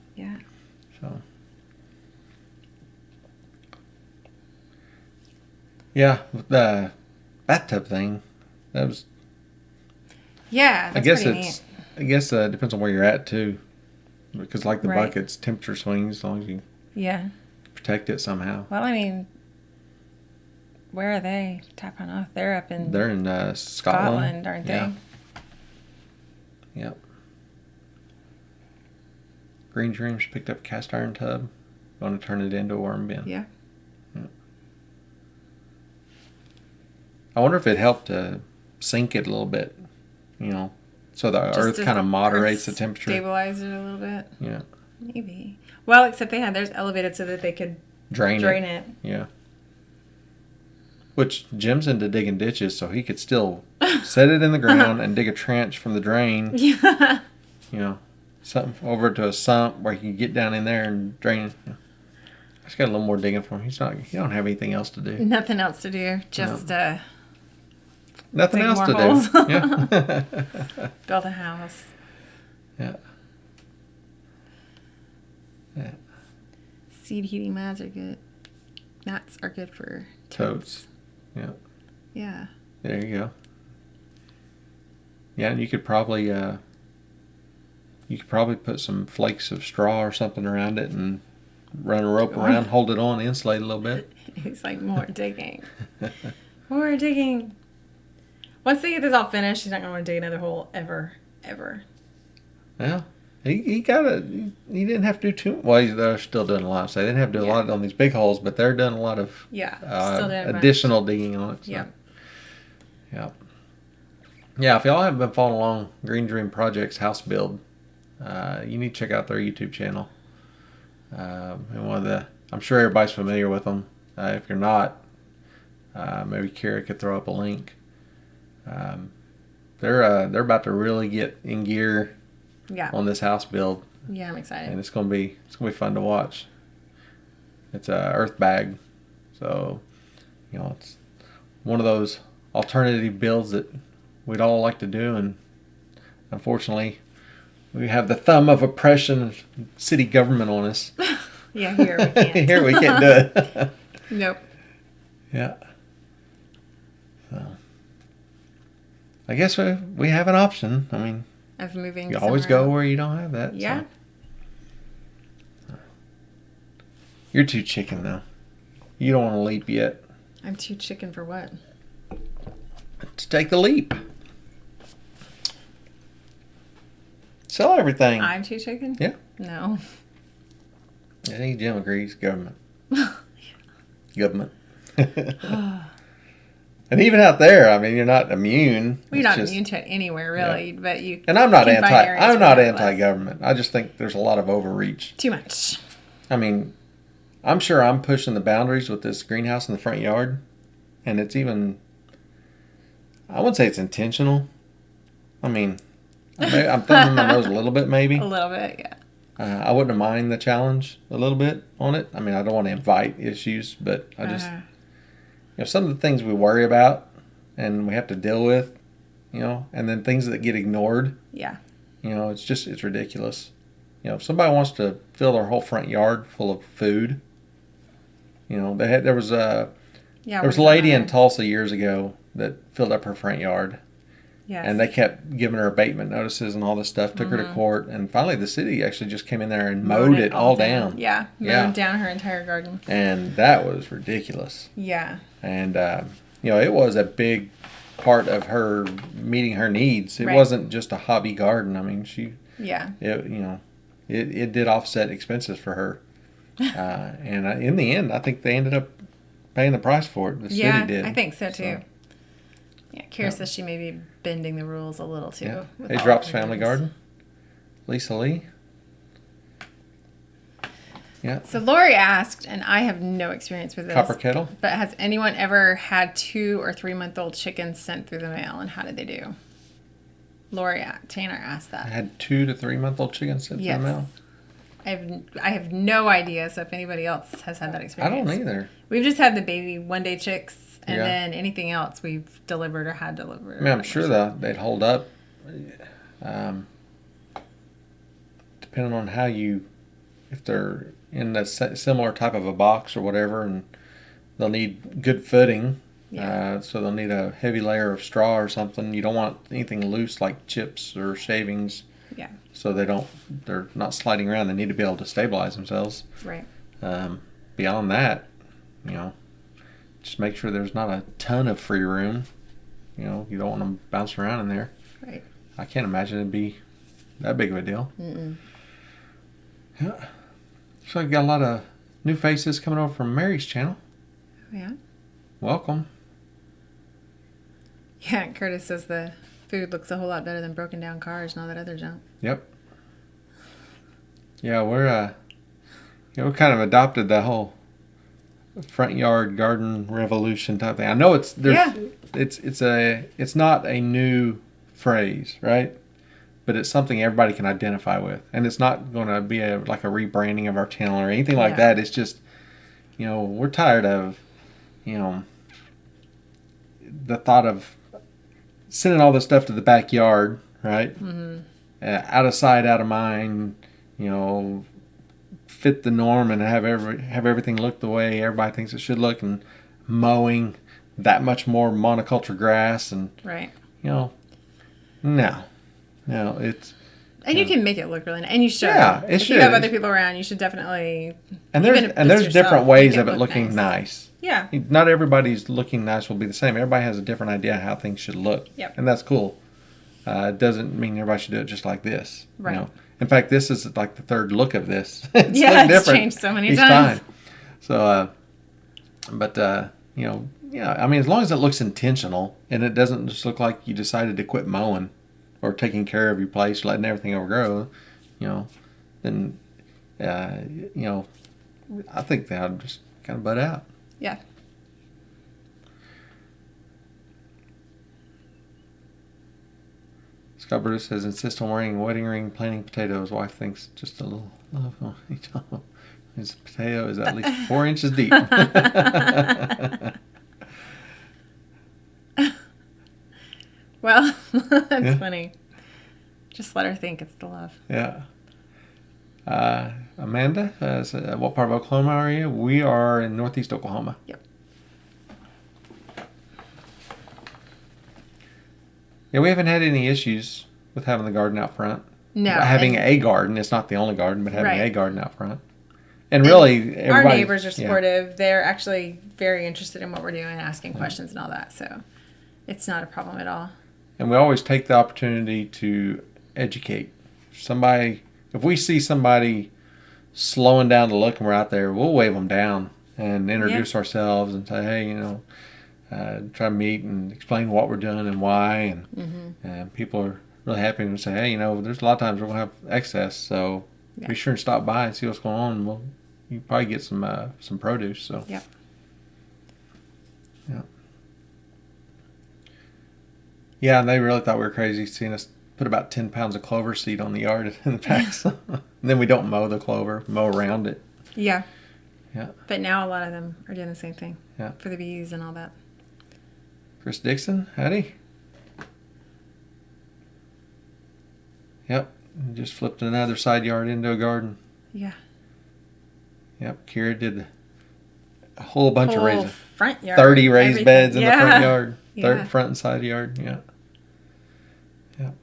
so. Yeah, the bathtub thing. That was. Yeah, that's pretty neat. I guess it depends on where you're at too, because like the buckets, temperature swings as long as you protect it somehow. Well, I mean, where are they? Tapanoth. They're up in. They're in Scotland, aren't they? Yep. Green Dreams picked up cast iron tub. Going to turn it into a worm bin. Yeah. I wonder if it helped to sink it a little bit, so the earth kind of moderates the temperature. Stabilize it a little bit. Yeah. Maybe. Well, except they had theirs elevated so that they could drain it. Yeah. Which Jim's into digging ditches, so he could still set it in the ground and dig a trench from the drain. Yeah. Something over to a sump where he can get down in there and drain it. I just got a little more digging for him. He don't have anything else to do. Nothing else to do. Just nothing else to holes. do. Yeah. Build a house. Yeah. Yeah. Seed heating mats are good. Mats are good for totes. Yeah. Yeah. There you go. Yeah, and you could probably put some flakes of straw or something around it and run a rope around, hold it on, insulate a little bit. He's like, more digging. More digging. Once they get this all finished, he's not going to want to dig another hole ever. Well, he didn't have to do too much. Well, they're still doing a lot. So they didn't have to do a lot on these big holes, but they're doing a lot of still doing additional digging on it. So. Yeah, if y'all haven't been following along Green Dream Project's house build, you need to check out their YouTube channel. And I'm sure everybody's familiar with them. If you're not, maybe Kara could throw up a link. They're about to really get in gear on this house build. Yeah, I'm excited. And it's gonna be fun to watch. It's a earth bag, so it's one of those alternative builds that we'd all like to do, and unfortunately, we have the thumb of oppression of city government on us. Yeah, here we can't. Here we can't do it. Nope. Yeah. So, I guess we have an option. I mean, of moving. You always go where you don't have that. Yeah. So. You're too chicken though. You don't want to leap yet. I'm too chicken for what? To take the leap. Sell everything. I'm too chicken? Yeah. No. I think Jim agrees. Government. Government. And even out there, I mean, you're not immune. Well, you're not immune to it anywhere, really. Yeah. But you. And I'm not anti-government. I just think there's a lot of overreach. Too much. I mean, I'm sure I'm pushing the boundaries with this greenhouse in the front yard, and it's even. I wouldn't say it's intentional. I mean, I'm thumbing my nose a little bit, maybe. A little bit, yeah. I wouldn't mind the challenge a little bit on it. I mean, I don't want to invite issues, but I just, some of the things we worry about and we have to deal with, and then things that get ignored. Yeah. It's ridiculous. If somebody wants to fill their whole front yard full of food, there was a lady in Tulsa years ago that filled up her front yard. Yes. And they kept giving her abatement notices and all this stuff, took her to court, and finally the city actually just came in there and mowed it all down. Yeah, mowed down her entire garden. And that was ridiculous. Yeah. And, it was a big part of her meeting her needs. It wasn't just a hobby garden. I mean, it did offset expenses for her. And in the end, I think they ended up paying the price for it. The city did. I think so too. Yeah, Kara says she may be bending the rules a little too. Yeah. Hey, Drops Family Garden. Lisa Lee. Yeah. So Lori asked, and I have no experience with this. Copper kettle. But has anyone ever had 2 or 3 month old chickens sent through the mail, and how did they do? Lori Tanner asked that. I had 2 to 3 month old chickens sent through the mail. I have no idea. So if anybody else has had that experience, I don't either. We've just had the baby 1 day chicks. And then anything else we've delivered or had delivered. I mean, I'm sure they'd hold up. Depending on how if they're in a similar type of a box or whatever, and they'll need good footing. Yeah. So they'll need a heavy layer of straw or something. You don't want anything loose like chips or shavings. Yeah. So they're not sliding around. They need to be able to stabilize themselves. Right. Beyond that, just make sure there's not a ton of free room. You don't want them bouncing around in there. Right. I can't imagine it'd be that big of a deal. Mm-mm. Yeah. So I've got a lot of new faces coming over from Mary's channel. Oh, yeah. Welcome. Yeah, Curtis says the food looks a whole lot better than broken down cars and all that other junk. Yep. Yeah, we kind of adopted that whole front yard garden revolution type thing. I know it's not a new phrase, right? But it's something everybody can identify with, and it's not going to be like a rebranding of our channel or anything like that. It's just, we're tired of, the thought of sending all this stuff to the backyard, right? Mm-hmm. Out of sight, out of mind. Fit the norm and have everything look the way everybody thinks it should look, and mowing that much more monoculture grass, and right. No, it's And you can make it look really nice. And you should. Yeah, it if should. you have other people around, you should definitely. And there's different ways of it looking nice. Yeah. Not everybody's looking nice will be the same. Everybody has a different idea how things should look. Yep. And that's cool. It doesn't mean everybody should do it just like this. Right. You know? In fact, this is like the third look of this. It's changed so many times. Time. So, I mean, as long as it looks intentional and it doesn't just look like you decided to quit mowing or taking care of your place, letting everything overgrow, then, I think that would just kind of butt out. Yeah. Scott Bruce says, insist on wearing a wedding ring, planting potatoes. Wife thinks just a little love on each other. His potato is at least 4 inches deep. Well, that's funny. Just let her think it's the love. Yeah. Amanda, what part of Oklahoma are you? We are in northeast Oklahoma. Yep. Yeah, we haven't had any issues with having the garden out front. No. Having a garden. It's not the only garden, but having a garden out front. And really, our neighbors are supportive. Yeah. They're actually very interested in what we're doing, asking questions and all that. So it's not a problem at all. And we always take the opportunity to educate somebody. If we see somebody slowing down to look and we're out there, we'll wave them down and introduce ourselves and say, hey, try to meet and explain what we're doing and why. And people are really happy to say, hey, there's a lot of times we're going to have excess, so be sure and stop by and see what's going on. You can probably get some produce. So yeah. Yeah, and they really thought we were crazy seeing us put about 10 pounds of clover seed on the yard in the past. And then we don't mow the clover, mow around it. Yeah. Yeah. But now a lot of them are doing the same thing. Yeah. For the bees and all that. Chris Dixon, howdy. Yep. Just flipped another side yard into a garden. Yeah. Yep. Kira did a whole bunch of raised front yard. 30 raised beds in the front yard. Yeah. Front and side yard. Yeah. Yep.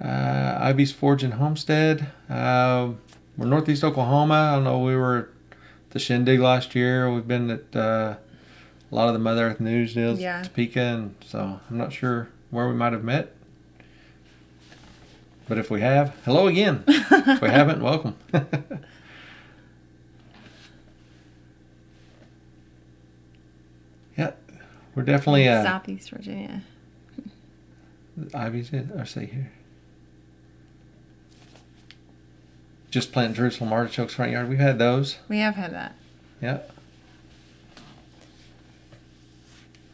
Ivy's Forge and Homestead. We're northeast Oklahoma. I don't know. We were at the Shindig last year. We've been at a lot of the Mother Earth News deals, Topeka, and so I'm not sure where we might have met. But if we have, hello again. If we haven't, welcome. Yeah, we're definitely Southeast Virginia. Ivy's in. I see here. Just plant Jerusalem artichokes front yard. We've had those. We have had that. Yeah.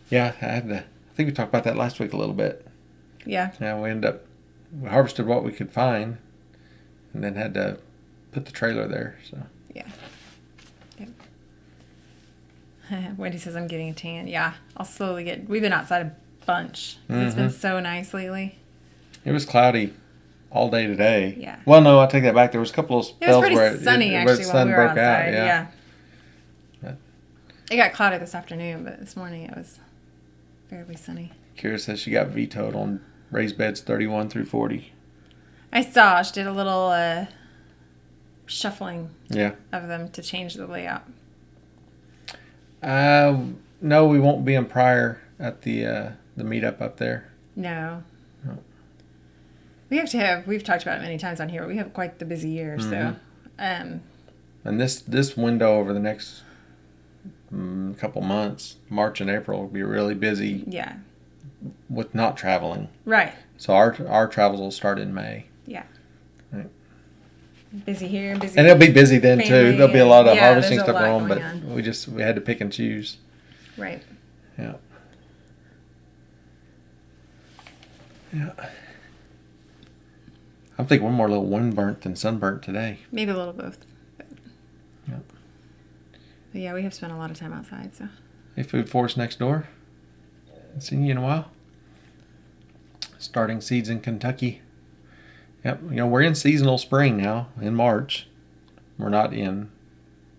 Yeah, I think we talked about that last week a little bit. Yeah. Yeah, we harvested what we could find, and then had to put the trailer there. So. Yeah. Yep. Wendy says I'm getting a tan. Yeah, I'll slowly get. We've been outside a bunch. It's been so nice lately. It was cloudy all day today. Yeah. Well, no, I take that back. There was a couple of spells where it was sunny actually when we were outside. Yeah. It got cloudy this afternoon, but this morning it was fairly sunny. Kira says she got vetoed on raised beds 31 through 40. I saw she did a little shuffling of them to change the layout. No, we won't be in Pryor at the meetup up there. No. We've talked about it many times on here, but we have quite the busy year, so. And this window over the next couple months, March and April, will be really busy. Yeah. With not traveling. Right. So our travels will start in May. Yeah. Right. Busy here, busy. And it'll be busy then too. There'll be a lot of harvesting stuff going on, but we had to pick and choose. Right. Yeah. Yeah. I think we're more a little windburnt than sunburnt today. Maybe a little both. Yep. But yeah, we have spent a lot of time outside, so. Hey, Food Forest next door. Haven't seen you in a while. Starting seeds in Kentucky. Yep. We're in seasonal spring now, in March. We're not in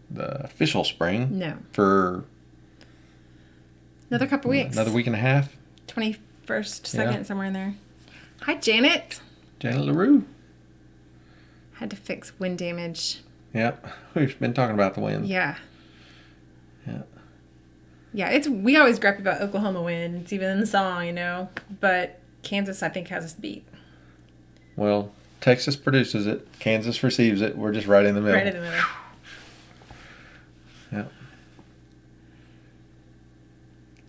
the official spring. No. For another couple weeks. Another week and a half. 25th First, second, somewhere in there. Hi, Janet. Janet LaRue. Had to fix wind damage. Yep. We've been talking about the wind. Yeah. Yeah. Yeah, we always gripe about Oklahoma wind. It's even in the song, you know. But Kansas, I think, has us beat. Well, Texas produces it. Kansas receives it. We're just right in the middle. Right in the middle. Yeah.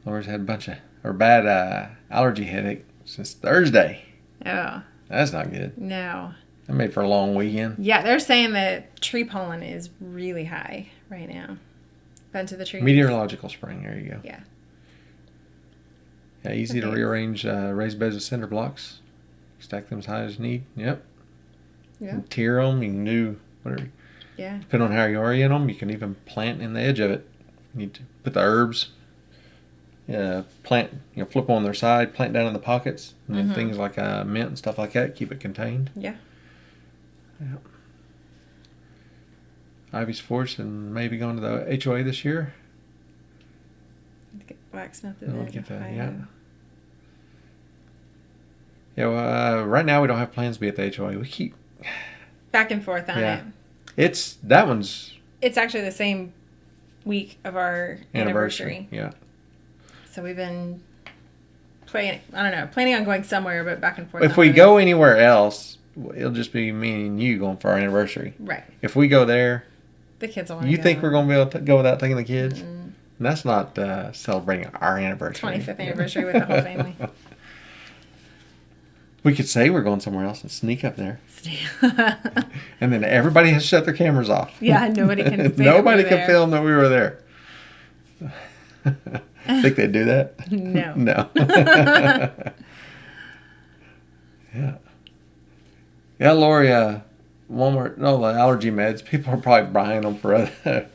Laura's had a bunch of bad allergy headache since Thursday. Oh. That's not good. No. That made for a long weekend. Yeah, they're saying that tree pollen is really high right now. Been to the trees. Meteorological spring. There you go. Yeah. Yeah, easy to rearrange raised beds with cinder blocks. Stack them as high as you need. Yep. Yeah. You can tier them. You can do whatever. Yeah. Depending on how you orient them, you can even plant in the edge of it. You need to put the herbs. Plant. Flip them on their side. Plant down in the pockets. And then things like mint and stuff like that. Keep it contained. Yeah. Yep. Ivy's forced and maybe going to the HOA this year. Get wax melted. Yeah. Yeah. Well, right now we don't have plans to be at the HOA. We keep back and forth on it. It's actually the same week of our anniversary. Yeah. So we've been planning on going somewhere, but back and forth. If we go anywhere else, it'll just be me and you going for our anniversary. Right. If we go there, the kids will want to go. You think we're going to be able to go without taking the kids? And that's not celebrating our anniversary. 25th anniversary with the whole family. We could say we're going somewhere else and sneak up there. And then everybody has to shut their cameras off. Yeah, nobody can Nobody can film that we were there. Think they'd do that? No. No. Yeah. Yeah, Lori, the allergy meds, people are probably buying them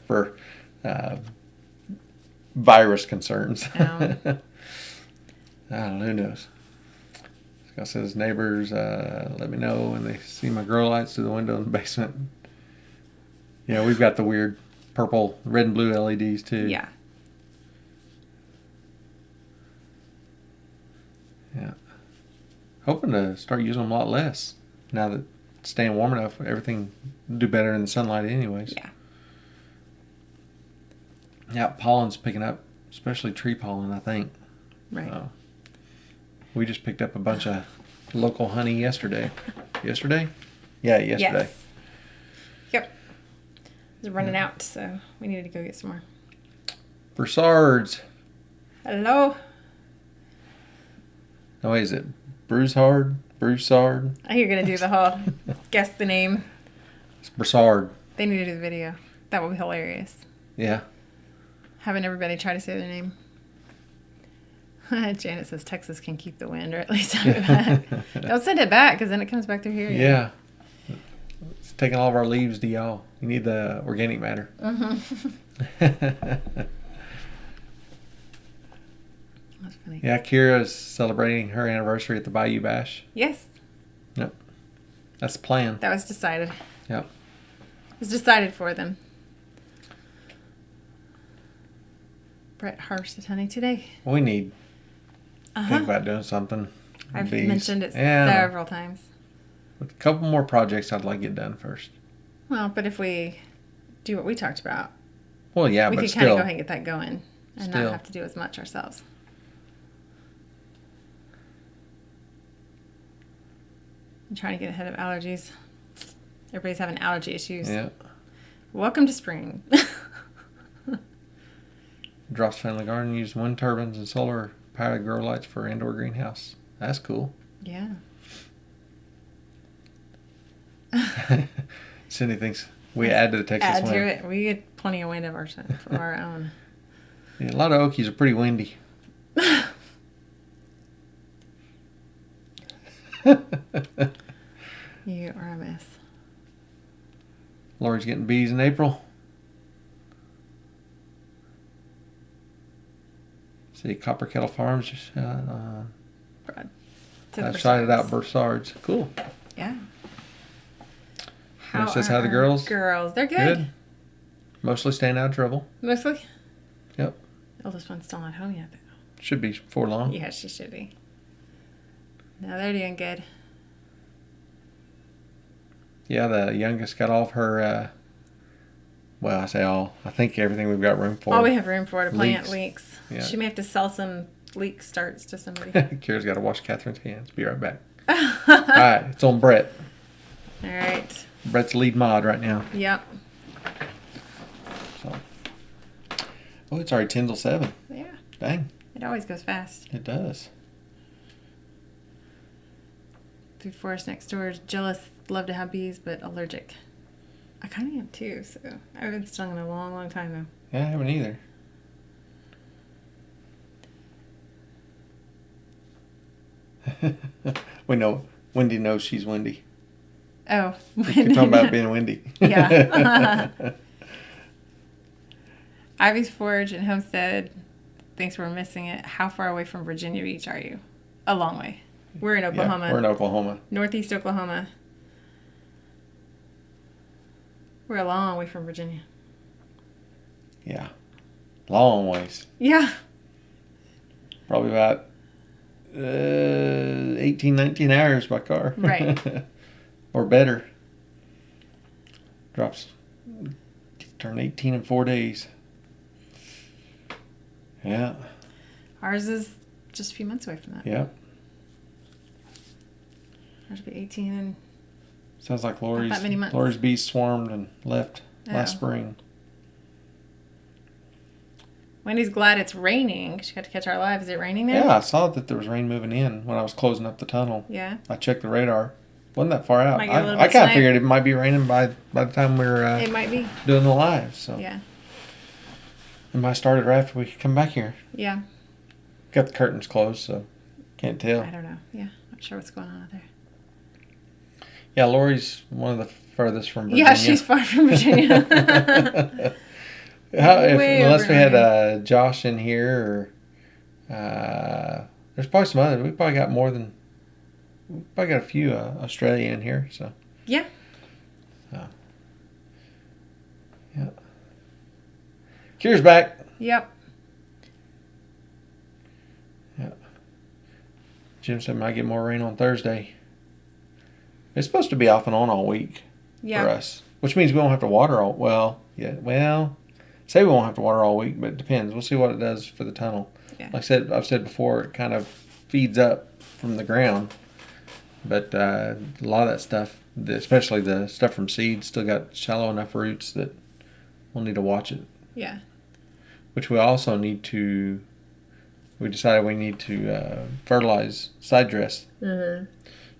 for virus concerns. I don't know, who knows? Scott says neighbors let me know when they see my grow lights through the window in the basement. Yeah, we've got the weird purple, red and blue LEDs too. Yeah. Yeah. Hoping to start using them a lot less now that it's staying warm enough. Everything will do better in the sunlight anyways. Yeah. Yeah, pollen's picking up, especially tree pollen, I think. Right. We just picked up a bunch of local honey yesterday. Yesterday? Yeah, yesterday. Yes. Yep. It's running out, so we needed to go get some more. Broussards. Hello. No, is it Broussard? Broussard? I hear you're going to do the whole guess the name. It's Broussard. They need to do the video. That would be hilarious. Yeah. Having everybody try to say their name. Janet says Texas can keep the wind, or at least send it back. Don't send it back, because then it comes back through here. Yeah. It's taking all of our leaves to y'all. You need the organic matter. That's funny. Yeah, Kira's celebrating her anniversary at the Bayou Bash. Yes. Yep. That's the plan. That was decided. Yep. It was decided for them. Brett harvested honey today. We need think about doing something. I've mentioned it several times. With a couple more projects I'd like to get done first. Well, but if we do what we talked about, well, yeah, we but could still, kind of go ahead and get that going and not have to do as much ourselves. I'm trying to get ahead of allergies. Everybody's having allergy issues. Yeah. Welcome to spring. Drops Family Garden used wind turbines and solar powered grow lights for indoor greenhouse. That's cool. Yeah. Cindy thinks we add to the Texas wind. Add to it. We get plenty of wind of our own. Yeah, a lot of Okies are pretty windy. You are a mess. Lori's getting bees in April. See, Copper Kettle Farms just shouted out Broussards. Cool. Yeah. How says how the girls? Girls, they're good. Mostly staying out of trouble. Mostly? Yep. Oldest one's still not home yet, though. Should be before long. Yeah, she should be. No, they're doing good. Yeah, the youngest got all of her, well, I say all. I think everything we've got room for. All we have room for to plant leeks. Yeah. She may have to sell some leek starts to somebody. Kira's got to wash Catherine's hands. Be right back. All right, it's on Brett. All right. Brett's lead mod right now. Yep. So. Oh, it's already 10 till 7. Yeah. Dang. It always goes fast. It does. Food forest next door is jealous. Love to have bees, but allergic. I kind of am too, so I haven't been stung in a long, long time though. Yeah, I haven't either. We know. Wendy knows she's windy. Oh. You're talking about being windy. Yeah. Ivy's Forge and Homestead thinks we're missing it. How far away from Virginia Beach are you? A long way. We're in Oklahoma. Yeah, we're in Oklahoma. Northeast Oklahoma. We're a long way from Virginia. Yeah. Long ways. Yeah. Probably about 18, 19 hours by car. Right. Or better. Drops. Turn 18 in 4 days. Yeah. Ours is just a few months away from that. Yeah. Ours will be 18 in Sounds like not that many months. Lori's bees swarmed and left last spring. Wendy's glad it's raining. She got to catch our live. Is it raining there? Yeah, I saw that there was rain moving in when I was closing up the tunnel. Yeah. I checked the radar. Wasn't that far out. Might get a little I bit kind of tonight. figured it might be raining by the time we were It might be. doing the live. So Yeah. it might have started right after we come back here. Yeah. Got the curtains closed, so can't tell. I don't know. Yeah. Not sure what's going on out there. Yeah, Lori's one of the furthest from Virginia. Yeah, she's far from Virginia. Unless we had Josh in here, or there's probably some others. We probably got a few Australia in here. So yeah. Yeah. Kira's back. Yep. Yeah. Jim said might get more rain on Thursday. It's supposed to be off and on all week for us, which means we won't have to water all. Say we won't have to water all week, but it depends. We'll see what it does for the tunnel. Yeah. Like I've said before, it kind of feeds up from the ground, but a lot of that stuff, especially the stuff from seeds, still got shallow enough roots that we'll need to watch it. Yeah. Which we also need to. We decided we need to fertilize side dress. Mm-hmm.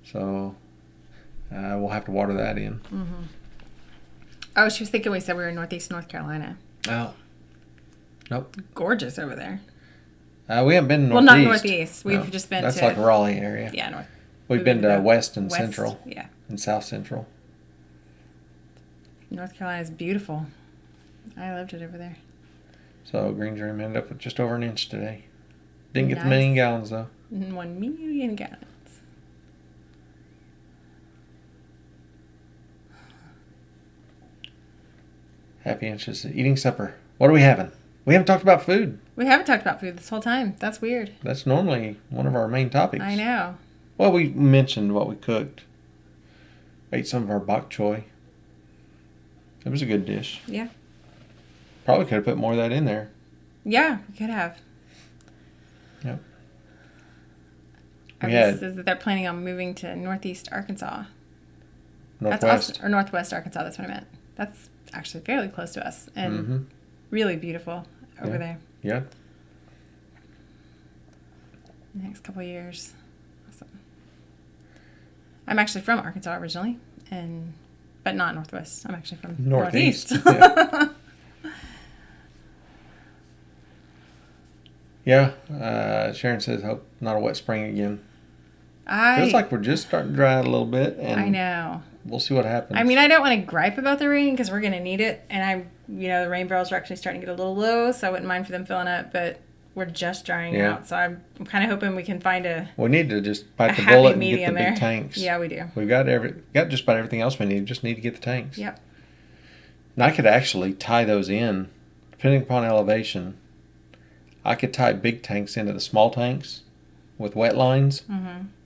So. We'll have to water that in. Mm-hmm. Oh, she was thinking we said we were in Northeast North Carolina. Oh. Nope. Gorgeous over there. We haven't been Northeast. Well, not Northeast. We've just been That's to... like Raleigh area. Yeah, North. We've been to West and Central. Yeah. And South Central. North Carolina is beautiful. I loved it over there. So Green Dream ended up with just over an inch today. Didn't get the 1 million gallons, though. 1 million gallons. Happy inches. Eating supper. What are we having? We haven't talked about food. We haven't talked about food this whole time. That's weird. That's normally one of our main topics. I know. Well, we mentioned what we cooked. Ate some of our bok choy. It was a good dish. Yeah. Probably could have put more of that in there. Yeah, we could have. Yep. Says that they're planning on moving to Northeast Arkansas. Northwest. That's awesome. Or Northwest Arkansas, that's what I meant. That's actually fairly close to us and really beautiful over there. Yeah. The next couple of years. Awesome. I'm actually from Arkansas originally, but not Northwest. I'm actually from Northeast. Yeah. Sharon says, hope not a wet spring again. Feels like we're just starting to dry out a little bit. And I know. We'll see what happens. I mean, I don't want to gripe about the rain because we're going to need it. And the rain barrels are actually starting to get a little low, so I wouldn't mind for them filling up. But we're just drying out, so I'm kind of hoping we can find We need to just bite the bullet and get the there. big tanks. Yeah, we do. We've got just about everything else we need. We just need to get the tanks. Yep. And I could actually tie those in, depending upon elevation. I could tie big tanks into the small tanks with wet lines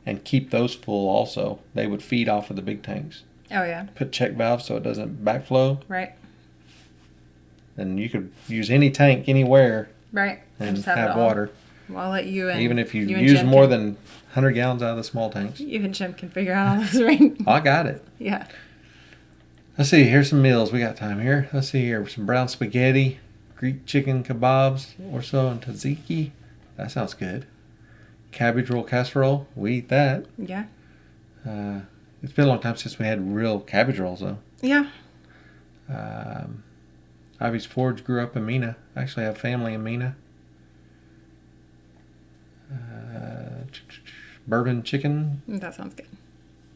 and keep those full also. They would feed off of the big tanks. Oh, yeah. Put check valves so it doesn't backflow. Right. And you could use any tank anywhere. Right. And just have water. Well, I'll let you and even if you use more than 100 gallons out of the small tanks. You and Jim can figure out all those rain. I got it. Yeah. Let's see. Here's some meals. We got time here. Let's see here. Some brown spaghetti, Greek chicken kebabs, orzo and tzatziki. That sounds good. Cabbage roll casserole. We eat that. Yeah. It's been a long time since we had real cabbage rolls, though. Yeah. Ivy's Forge grew up in Mena. I actually have family in Mena. Bourbon chicken. That sounds good.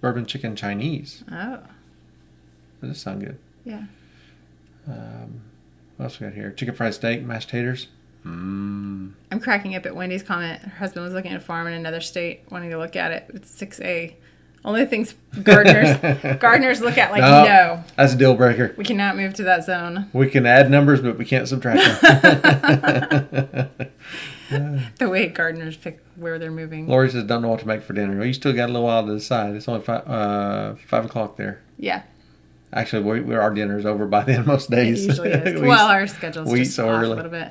Bourbon chicken Chinese. Oh. Does this sound good? Yeah. What else we got here? Chicken fried steak, mashed taters. I'm cracking up at Wendy's comment. Her husband was looking at a farm in another state, wanting to look at it. It's 6A. Only things gardeners look at like, no. That's a deal breaker. We cannot move to that zone. We can add numbers, but we can't subtract them. The way gardeners pick where they're moving. Lori says, don't know what to make for dinner. Well, you still got a little while to decide. It's only 5 o'clock there. Yeah. Actually, our dinner's over by then most days. It usually is. Well, our schedule's just off a little bit.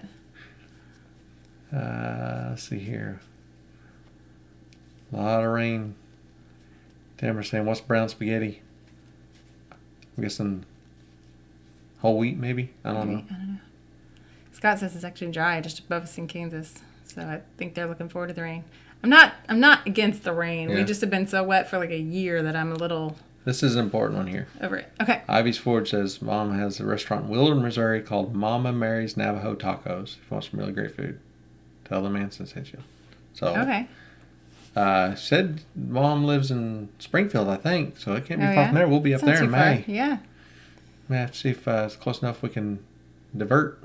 Let's see here. A lot of rain. Tamara's saying, what's brown spaghetti? I'm guessing whole wheat, maybe? I don't know. Scott says it's actually dry just above us in Kansas. So I think they're looking forward to the rain. I'm not against the rain. Yeah. We just have been so wet for like a year that I'm a little... This is an important one here. Over it. Okay. Ivy's Forge says, Mom has a restaurant in Willard, Missouri called Mama Mary's Navajo Tacos. If you want some really great food, tell the Manson sent you. So, okay. Said Mom lives in Springfield, I think. So it can't be far from there. We'll be up there in May. Yeah. We have to see if it's close enough we can divert.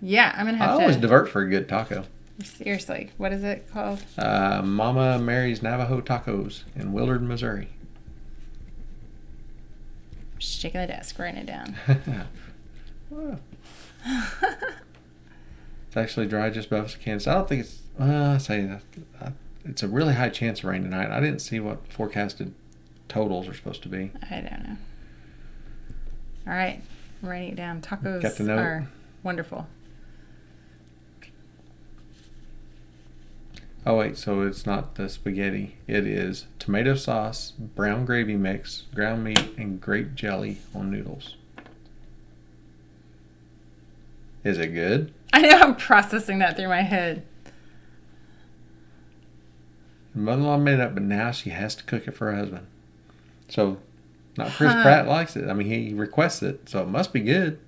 Yeah, I'm going to have to. I always divert for a good taco. Seriously. What is it called? Mama Mary's Navajo Tacos in Willard, Missouri. Just shaking the desk, writing it down. It's actually dry just above Kansas. I don't think it's... it's a really high chance of rain tonight. I didn't see what forecasted totals are supposed to be. I don't know. All right. I'm writing it down. Tacos Got the note. Are wonderful. Oh, wait. So it's not the spaghetti. It is tomato sauce, brown gravy mix, ground meat, and grape jelly on noodles. Is it good? I know. I'm processing that through my head. Mother-in-law made it up, but now she has to cook it for her husband. So, not Chris Pratt likes it. I mean, he requests it, so it must be good.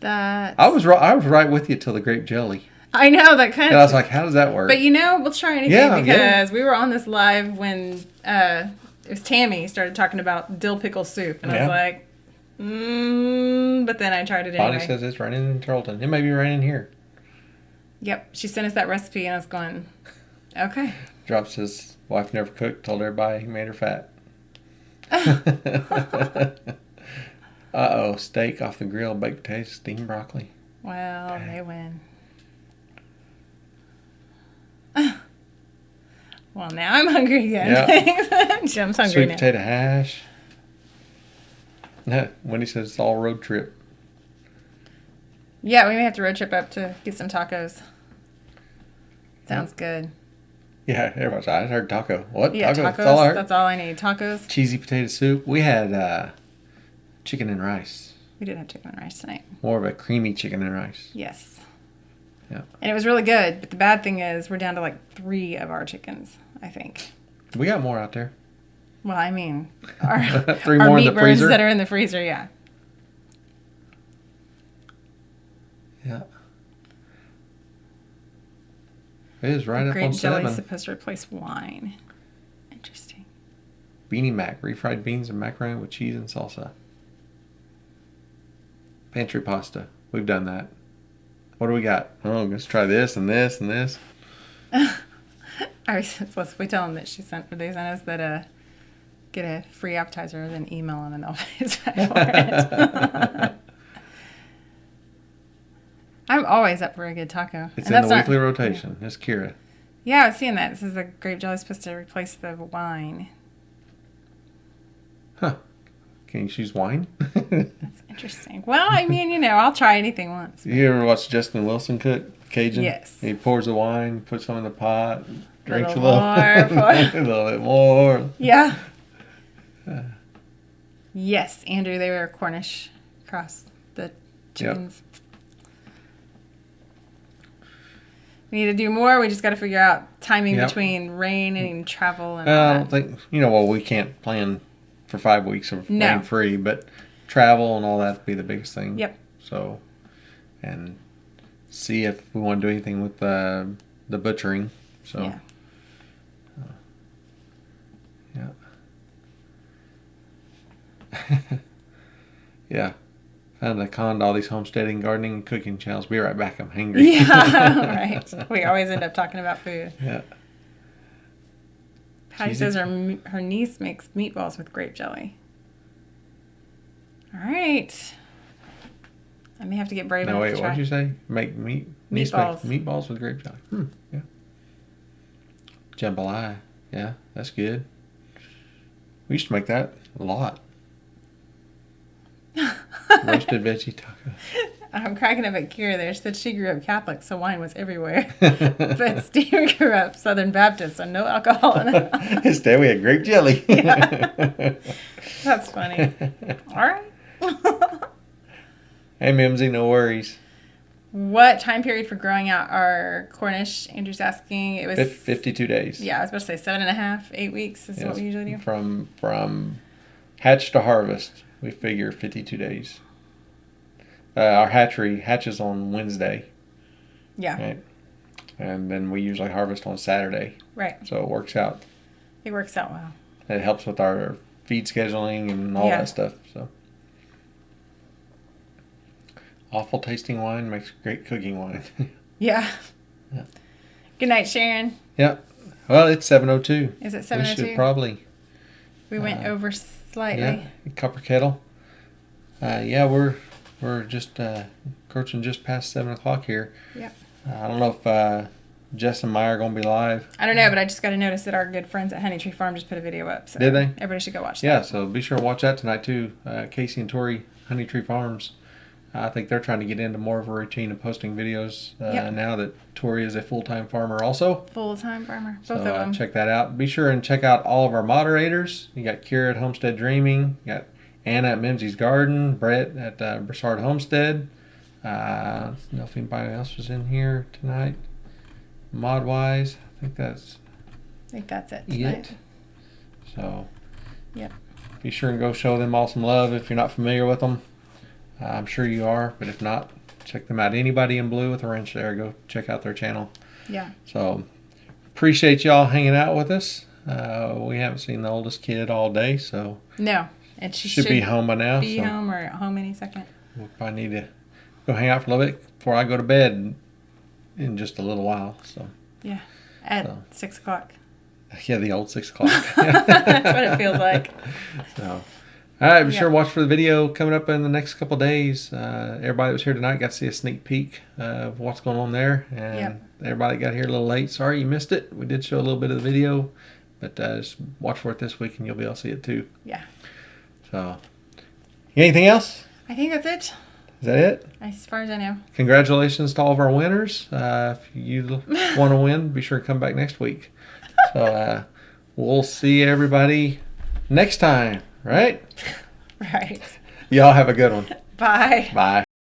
I was right with you till the grape jelly. I know that kind of. And I was like, how does that work? But we'll try anything because we were on this live when it was Tammy started talking about dill pickle soup, and I was like, but then I tried it anyway. Bonnie says it's raining in Tarleton. It may be raining here. Yep, she sent us that recipe, and I was going, okay. Drops his wife never cooked, told everybody he made her fat. Uh-oh, steak off the grill, baked potatoes, steamed broccoli. Well, they win. Well, now I'm hungry again. Yep. Jim's hungry Sweet now. potato hash. Wendy says it's all road trip. Yeah, we may have to road trip up to get some tacos. Sounds good. Yeah, everybody's I heard taco. What? Yeah, tacos. That's all I need. Tacos. Cheesy potato soup. We had chicken and rice. We did have chicken and rice tonight. More of a creamy chicken and rice. Yes. Yeah. And it was really good. But the bad thing is we're down to like 3 of our chickens, I think. We got more out there. Well, I mean, our 3 more in the freezer that are in the freezer, yeah. Yeah. It is right up on 7. Grape jelly is supposed to replace wine. Interesting. Beanie Mac, refried beans and macaroni with cheese and salsa. Pantry pasta. We've done that. What do we got? Oh, let's try this and this and this. We tell them that they sent us that get a free appetizer, then email them and they'll pay us back for it. I'm always up for a good taco. It's in the weekly rotation. It's Kira. Yeah, I was seeing that. This is the grape jelly supposed to replace the wine. Huh. Can you choose wine? That's interesting. Well, I mean, I'll try anything once. You ever watch Justin Wilson cook Cajun? Yes. He pours the wine, puts some in the pot, drinks a little little, a little bit more. Yeah. Yes, Andrew, they were Cornish cross, the chickens. Yep. We need to do more. We just got to figure out timing between rain and travel. And I don't think, we can't plan for 5 weeks of rain free, but travel and all that would be the biggest thing. Yep. So, and see if we want to do anything with the butchering. So, yeah. Yeah. Found I conned all these homesteading, gardening, and cooking channels. Be right back. I'm hungry. Yeah, right. We always end up talking about food. Yeah. Patty says her niece makes meatballs with grape jelly. All right. I may have to get brave enough to try. What did you say? Make meatballs. Meatballs with grape jelly. Yeah. Jambalaya. Yeah, that's good. We used to make that a lot. Roasted veggie taco. I'm cracking up at Kira there. She said she grew up Catholic, so wine was everywhere. But Steve grew up Southern Baptist, so no alcohol in it. Instead, we had grape jelly. Yeah. That's funny. All right. Hey, Mimsy, no worries. What time period for growing out our Cornish? Andrew's asking. It was 52 days. Yeah, I was about to say 7.5, 8 weeks is what we usually do. From hatch to harvest, we figure 52 days. Our hatchery hatches on Wednesday. Yeah. Right? And then we usually harvest on Saturday. Right. So it works out. It works out well. It helps with our feed scheduling and all that stuff. So awful tasting wine makes great cooking wine. Yeah. Good night, Sharon. Yeah. Well, it's 7:02. Is it 7:02? We should probably. We went over slightly. Yeah. Copper kettle. We're just approaching just past 7 o'clock here. Yeah. I don't know if Jess and Maya are going to be live. I don't know, but I just got a notice that our good friends at Honey Tree Farm just put a video up. So did they? Everybody should go watch that. Yeah, so be sure to watch that tonight too. Casey and Tori, Honey Tree Farms. I think they're trying to get into more of a routine of posting videos now that Tori is a full-time farmer also. Full-time farmer, both of So them. check that out. Be sure and check out all of our moderators. You got Kira at Homestead Dreaming. You got Anna at Mimsy's Garden. Brett at Broussard Homestead. I don't know if anybody else was in here tonight. Mod-wise, I think that's it tonight. So yep. Be sure and go show them all some love if you're not familiar with them. I'm sure you are, but if not, check them out. Anybody in blue with a wrench there, go check out their channel. Yeah. So appreciate y'all hanging out with us. We haven't seen the oldest kid all day, so no, and she should be home by now. Be home or at home any second. We'll probably need to go hang out for a little bit before I go to bed in just a little while. So yeah, at 6 o'clock. Yeah, the old 6 o'clock. That's what it feels like. So. All right, be sure to watch for the video coming up in the next couple of days. Everybody that was here tonight got to see a sneak peek of what's going on there. And everybody got here a little late. Sorry you missed it. We did show a little bit of the video. But just watch for it this week and you'll be able to see it too. Yeah. So, anything else? I think that's it. Is that it? As far as I know. Congratulations to all of our winners. If you want to win, be sure to come back next week. So, we'll see everybody next time. Right? Right. Y'all have a good one. Bye. Bye.